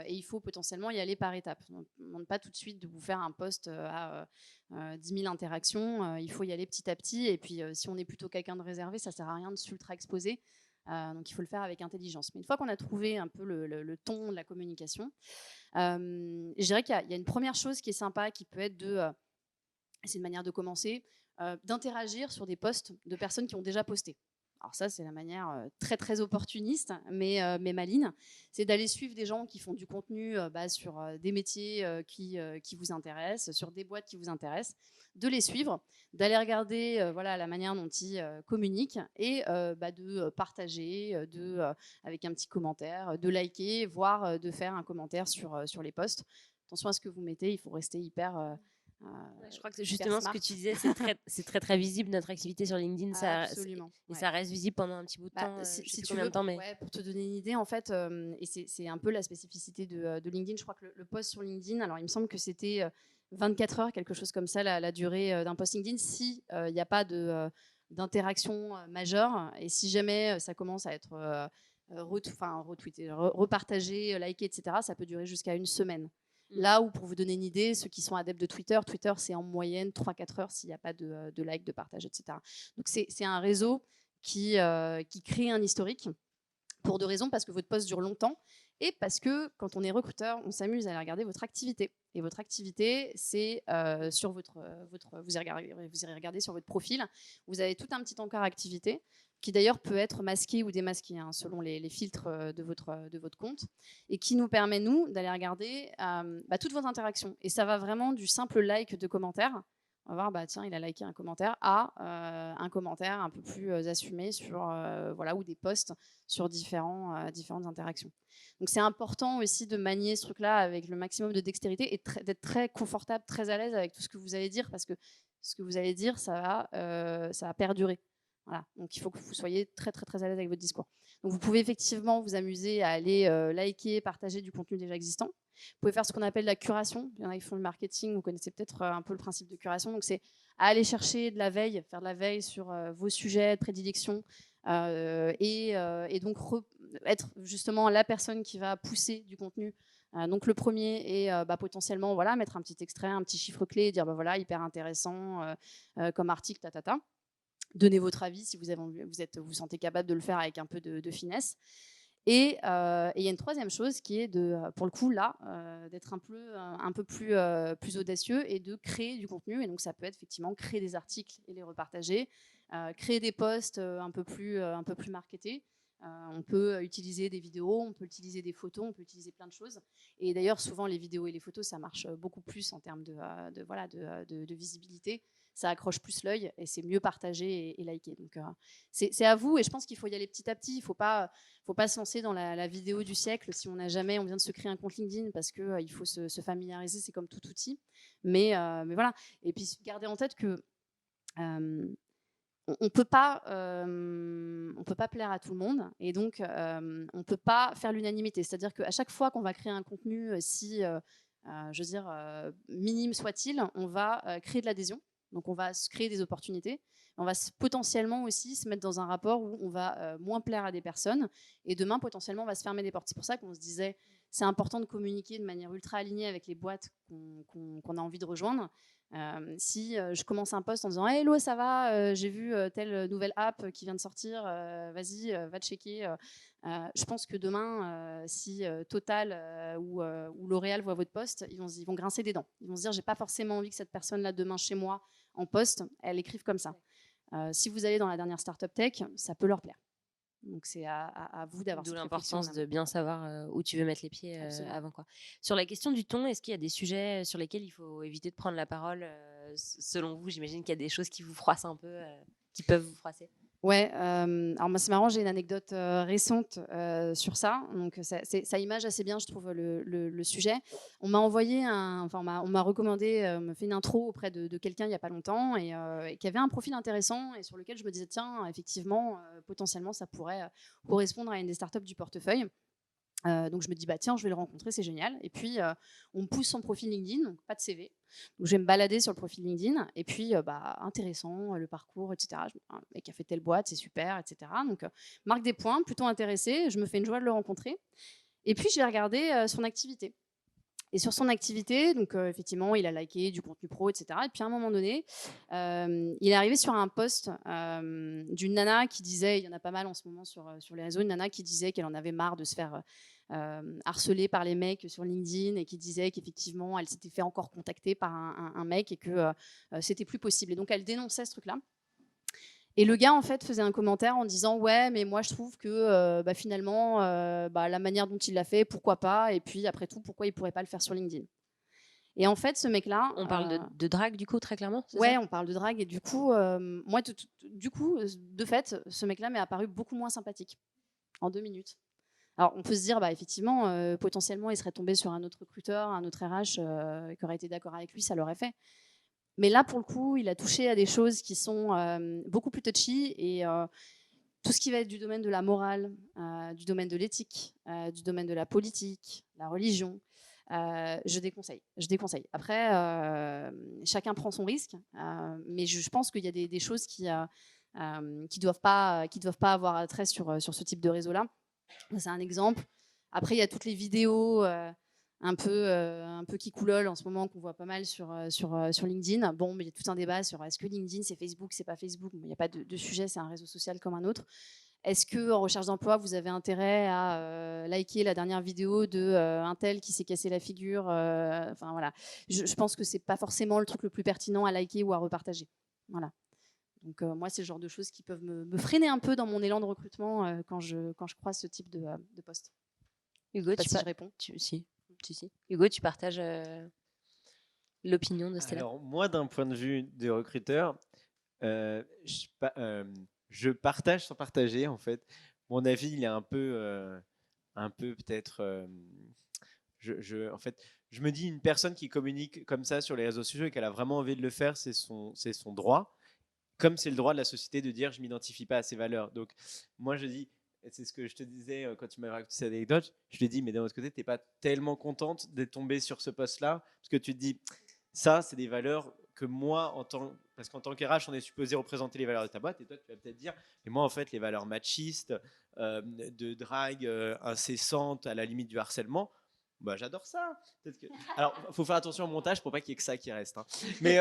et il faut potentiellement y aller par étapes. On ne demande pas tout de suite de vous faire un post à 10 000 interactions. Il faut y aller petit à petit. Et puis, si on est plutôt quelqu'un de réservé, ça ne sert à rien de s'ultra exposer. Donc, il faut le faire avec intelligence. Mais une fois qu'on a trouvé un peu le ton de la communication, je dirais qu'il y a une première chose qui est sympa, qui peut être c'est une manière de commencer, d'interagir sur des posts de personnes qui ont déjà posté. Alors ça, c'est la manière très, très opportuniste, mais maligne. C'est d'aller suivre des gens qui font du contenu sur des métiers qui vous intéressent, sur des boîtes qui vous intéressent, de les suivre, d'aller regarder voilà, la manière dont ils communiquent et de partager avec un petit commentaire, de liker, voire de faire un commentaire sur les posts. Attention à ce que vous mettez, il faut rester hyper... je crois que justement ce que tu disais, c'est très très visible notre activité sur LinkedIn. Absolument. Ça reste visible pendant un petit bout de temps. Si tu veux, pour te donner une idée, en fait, et c'est un peu la spécificité de LinkedIn. Je crois que le post sur LinkedIn, alors il me semble que c'était 24 heures, quelque chose comme ça, la durée d'un post LinkedIn, si il n'y a pas d'interaction majeure, et si jamais ça commence à être retweeté, repartagé, liké, etc., ça peut durer jusqu'à une semaine. Là où, pour vous donner une idée, ceux qui sont adeptes de Twitter, c'est en moyenne 3-4 heures s'il n'y a pas de like, de partage, etc. Donc c'est un réseau qui crée un historique pour 2 raisons, parce que votre post dure longtemps et parce que quand on est recruteur, on s'amuse à aller regarder votre activité. Et votre activité, c'est sur vous irez regarder sur votre profil. Vous avez tout un petit encart activité qui d'ailleurs peut être masqué ou démasqué selon les filtres de votre compte, et qui nous permet, nous, d'aller regarder toutes vos interactions. Et ça va vraiment du simple like de commentaire. On va voir, tiens, il a liké un commentaire, à un commentaire un peu plus assumé sur, ou des posts sur différentes interactions. Donc c'est important aussi de manier ce truc-là avec le maximum de dextérité et d'être très confortable, très à l'aise avec tout ce que vous allez dire, parce que ce que vous allez dire, ça va perdurer. Voilà. Donc il faut que vous soyez très très très à l'aise avec votre discours. Donc vous pouvez effectivement vous amuser à aller liker, partager du contenu déjà existant. Vous pouvez faire ce qu'on appelle la curation. Il y en a qui font le marketing, vous connaissez peut-être un peu le principe de curation. Donc c'est aller chercher de la veille, faire de la veille sur vos sujets de prédilection, et donc être justement la personne qui va pousser du contenu. Donc le premier est potentiellement mettre un petit extrait, un petit chiffre clé, dire voilà, hyper intéressant comme article, tatata. Donnez votre avis si vous sentez capable de le faire avec un peu de finesse. Et il y a une troisième chose qui est pour le coup là, d'être un peu plus audacieux et de créer du contenu. Et donc ça peut être effectivement créer des articles et les repartager, créer des posts un peu plus marketés. On peut utiliser des vidéos, on peut utiliser des photos, on peut utiliser plein de choses. Et d'ailleurs, souvent, les vidéos et les photos, ça marche beaucoup plus en termes de visibilité. Ça accroche plus l'œil et c'est mieux partagé et liké. Donc, c'est à vous, et je pense qu'il faut y aller petit à petit. Il ne faut pas se lancer dans la vidéo du siècle si on vient de se créer un compte LinkedIn, parce qu'il faut se familiariser, c'est comme tout outil. Mais voilà. Et puis, gardez en tête que on peut pas plaire à tout le monde, et donc on peut pas faire l'unanimité. C'est-à-dire qu'à chaque fois qu'on va créer un contenu, minime soit-il, on va créer de l'adhésion. Donc on va se créer des opportunités. On va potentiellement aussi se mettre dans un rapport où on va moins plaire à des personnes, et demain potentiellement on va se fermer des portes. C'est pour ça qu'on se disait c'est important de communiquer de manière ultra alignée avec les boîtes qu'on a envie de rejoindre. Si je commence un post en disant hey, hello, ça va, j'ai vu telle nouvelle app qui vient de sortir, vas-y, va checker. Je pense que demain, si Total ou L'Oréal voient votre post, ils vont grincer des dents. Ils vont se dire j'ai pas forcément envie que cette personne-là demain chez moi en post, elle écrive comme ça. Si vous allez dans la dernière startup tech, ça peut leur plaire. Donc c'est à vous d'avoir cette réflexion. D'où l'importance de bien savoir où tu veux mettre les pieds avant, quoi. Sur la question du ton, est-ce qu'il y a des sujets sur lesquels il faut éviter de prendre la parole selon vous? J'imagine qu'il y a des choses qui vous froissent un peu, qui peuvent vous froisser. Ouais, alors moi c'est marrant, j'ai une anecdote récente sur ça. Donc ça image assez bien, je trouve, le sujet. On m'a envoyé on m'a recommandé, on m'a fait une intro auprès de quelqu'un il n'y a pas longtemps, et qui avait un profil intéressant et sur lequel je me disais tiens, effectivement, potentiellement ça pourrait correspondre à une des startups du portefeuille. Donc je me dis tiens, je vais le rencontrer, c'est génial. Et puis on me pousse son profil LinkedIn, donc pas de CV. Donc je vais me balader sur le profil LinkedIn, et puis intéressant, le parcours, etc. Le mec a fait telle boîte, c'est super, etc. Donc marque des points, plutôt intéressé. Je me fais une joie de le rencontrer. Et puis je vais regarder son activité. Et sur son activité, donc effectivement, il a liké du contenu pro, etc. Et puis à un moment donné, il est arrivé sur un post d'une nana qui disait, il y en a pas mal en ce moment sur les réseaux, une nana qui disait qu'elle en avait marre de se faire harcelée par les mecs sur LinkedIn, et qui disait qu'effectivement, elle s'était fait encore contacter par un mec, et que c'était plus possible. Et donc, elle dénonçait ce truc-là. Et le gars, en fait, faisait un commentaire en disant ouais, mais moi je trouve que finalement, la manière dont il l'a fait, pourquoi pas, et puis après tout, pourquoi il pourrait pas le faire sur LinkedIn. Et en fait, ce mec-là, on parle de drague, du coup, très clairement. Ouais, ça, on parle de drague, et du coup, moi, de fait, ce mec-là m'est apparu beaucoup moins sympathique en 2 minutes. Alors, on peut se dire, effectivement, potentiellement, il serait tombé sur un autre recruteur, un autre RH qui aurait été d'accord avec lui, ça l'aurait fait. Mais là, pour le coup, il a touché à des choses qui sont beaucoup plus touchy, et tout ce qui va être du domaine de la morale, du domaine de l'éthique, du domaine de la politique, la religion, je déconseille. Après, chacun prend son risque, mais je pense qu'il y a des choses qui doivent pas avoir attrait sur ce type de réseau-là. C'est un exemple. Après, il y a toutes les vidéos un peu qui coulolent en ce moment qu'on voit pas mal sur LinkedIn. Bon, mais il y a tout un débat sur est-ce que LinkedIn c'est Facebook, c'est pas Facebook. Il n'y a pas de sujet, c'est un réseau social comme un autre. Est-ce que en recherche d'emploi, vous avez intérêt à liker la dernière vidéo de un tel qui s'est cassé la figure Enfin voilà, je pense que c'est pas forcément le truc le plus pertinent à liker ou à repartager. Voilà. Donc moi, c'est le genre de choses qui peuvent me freiner un peu dans mon élan de recrutement quand je croise ce type de poste. Hugo, je sais pas si je réponds. Si. Hugo, tu partages l'opinion de Stella? Alors moi, d'un point de vue de recruteur, je partage sans partager en fait. Mon avis, il est un peu peut-être. En fait, je me dis une personne qui communique comme ça sur les réseaux sociaux et qu'elle a vraiment envie de le faire, c'est son droit. Comme c'est le droit de la société de dire je m'identifie pas à ces valeurs. Donc moi je dis, et c'est ce que je te disais quand tu m'avais raconté cette anecdote, je te dis mais d'un autre côté, tu n'es pas tellement contente d'être tombée sur ce poste-là, parce que tu te dis, ça c'est des valeurs que moi, parce qu'en tant qu'RH, on est supposé représenter les valeurs de ta boîte, et toi tu vas peut-être dire, mais moi en fait les valeurs machistes, de drague incessante, à la limite du harcèlement, bah, j'adore ça. Alors, il faut faire attention au montage pour pas qu'il y ait que ça qui reste. Hein. Mais,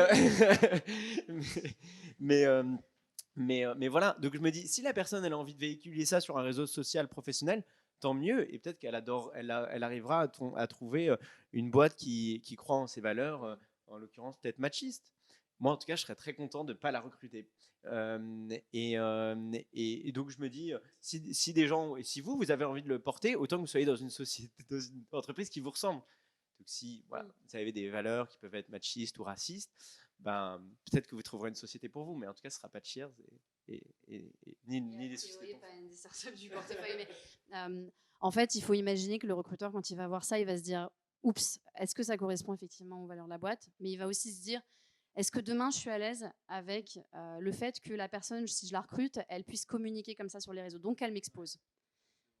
mais voilà. Donc, je me dis, si la personne elle a envie de véhiculer ça sur un réseau social professionnel, tant mieux. Et peut-être qu'elle elle arrivera à trouver une boîte qui croit en ses valeurs, en l'occurrence peut-être machiste. Moi, en tout cas, je serais très content de ne pas la recruter. Et donc, je me dis, si des gens, et si vous avez envie de le porter, autant que vous soyez dans une société, dans une entreprise qui vous ressemble. Donc, si voilà, vous avez des valeurs qui peuvent être machistes ou racistes, ben, peut-être que vous trouverez une société pour vous, mais en tout cas, ce ne sera pas de Cheers ni des sociétés. Pas une des startups du portefeuille, mais en fait, il faut imaginer que le recruteur, quand il va voir ça, il va se dire oups, est-ce que ça correspond effectivement aux valeurs de la boîte? Mais il va aussi se dire, est-ce que demain, je suis à l'aise avec le fait que la personne, si je la recrute, elle puisse communiquer comme ça sur les réseaux, donc elle m'expose.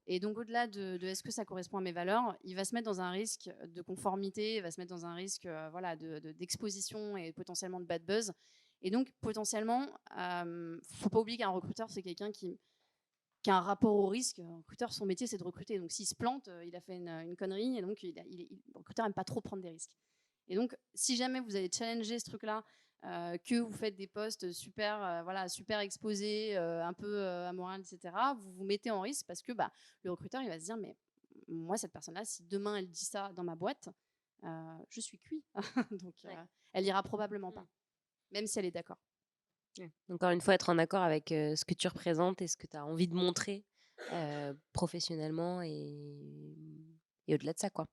Et donc, au-delà de est-ce que ça correspond à mes valeurs, il va se mettre dans un risque de conformité, il va se mettre dans un risque d'exposition et potentiellement de bad buzz. Et donc, potentiellement, faut pas oublier qu'un recruteur, c'est quelqu'un qui a un rapport au risque. Un recruteur, son métier, c'est de recruter. Donc, s'il se plante, il a fait une connerie. Et donc, le recruteur n'aime pas trop prendre des risques. Et donc, si jamais vous allez challenger ce truc-là, que vous faites des posts super exposés, un peu amoral, etc., vous vous mettez en risque parce que le recruteur, il va se dire, mais moi, cette personne-là, si demain, elle dit ça dans ma boîte, je suis cuit. Donc, elle ira probablement pas, même si elle est d'accord. Encore une fois, être en accord avec ce que tu représentes et ce que tu as envie de montrer professionnellement et au-delà de ça, quoi.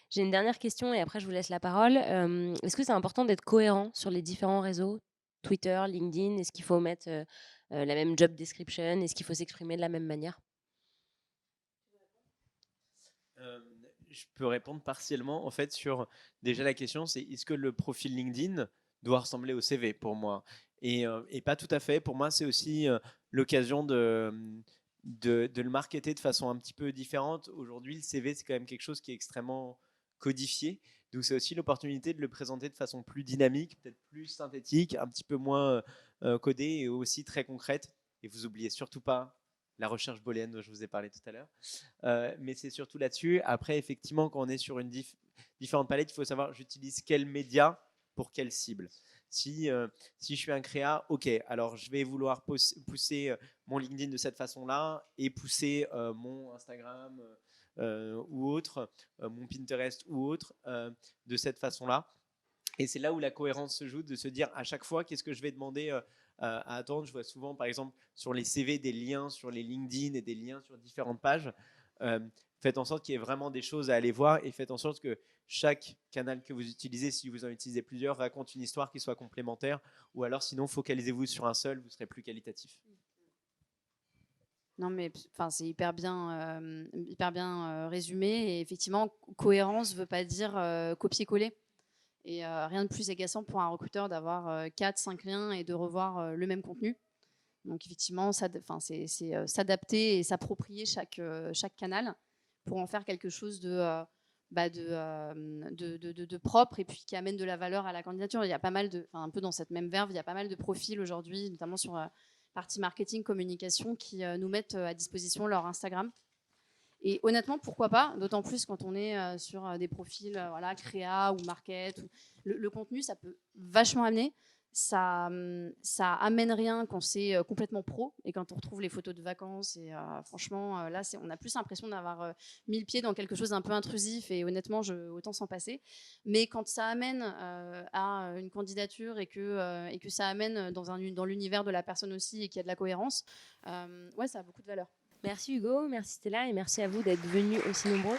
J'ai une dernière question et après je vous laisse la parole. Est-ce que c'est important d'être cohérent sur les différents réseaux, Twitter, LinkedIn? Est-ce qu'il faut mettre la même job description? Est-ce qu'il faut s'exprimer de la même manière? Je peux répondre partiellement en fait sur déjà la question, c'est est-ce que le profil LinkedIn doit ressembler au CV pour moi et pas tout à fait. Pour moi, c'est aussi l'occasion de le marketer de façon un petit peu différente. Aujourd'hui, le CV, c'est quand même quelque chose qui est extrêmement codifié. Donc, c'est aussi l'opportunité de le présenter de façon plus dynamique, peut-être plus synthétique, un petit peu moins codée et aussi très concrète. Et vous oubliez surtout pas la recherche booléenne dont je vous ai parlé tout à l'heure. Mais c'est surtout là-dessus. Après, effectivement, quand on est sur une différente palette, il faut savoir j'utilise quel média pour quelle cible. Si je suis un créa, ok, alors je vais vouloir pousser mon LinkedIn de cette façon-là et pousser mon Instagram ou autre, mon Pinterest ou autre de cette façon-là. Et c'est là où la cohérence se joue, de se dire à chaque fois qu'est-ce que je vais demander à attendre. Je vois souvent, par exemple, sur les CV, des liens sur les LinkedIn et des liens sur différentes pages. Faites en sorte qu'il y ait vraiment des choses à aller voir et faites en sorte que chaque canal que vous utilisez, si vous en utilisez plusieurs, raconte une histoire qui soit complémentaire, ou alors sinon focalisez-vous sur un seul, vous serez plus qualitatif. Non, mais c'est hyper bien résumé. Et effectivement, cohérence ne veut pas dire copier-coller. Et rien de plus agaçant pour un recruteur d'avoir 4-5 liens et de revoir le même contenu. Donc effectivement, c'est s'adapter et s'approprier chaque canal pour en faire quelque chose de de propre et puis qui amène de la valeur à la candidature. Il y a pas mal un peu dans cette même verve, il y a pas mal de profils aujourd'hui, notamment sur partie marketing, communication, qui nous mettent à disposition leur Instagram. Et honnêtement, pourquoi pas, d'autant plus quand on est sur des profils voilà, créa ou market. Le contenu, ça peut vachement amener. Ça amène rien quand c'est complètement pro et quand on retrouve les photos de vacances. Et franchement, là, on a plus l'impression d'avoir mis le pied dans quelque chose d'un peu intrusif et honnêtement, autant s'en passer. Mais quand ça amène à une candidature et que ça amène dans l'univers de la personne aussi et qu'il y a de la cohérence, ouais, ça a beaucoup de valeur. Merci Hugo, merci Stella et merci à vous d'être venus aussi nombreux.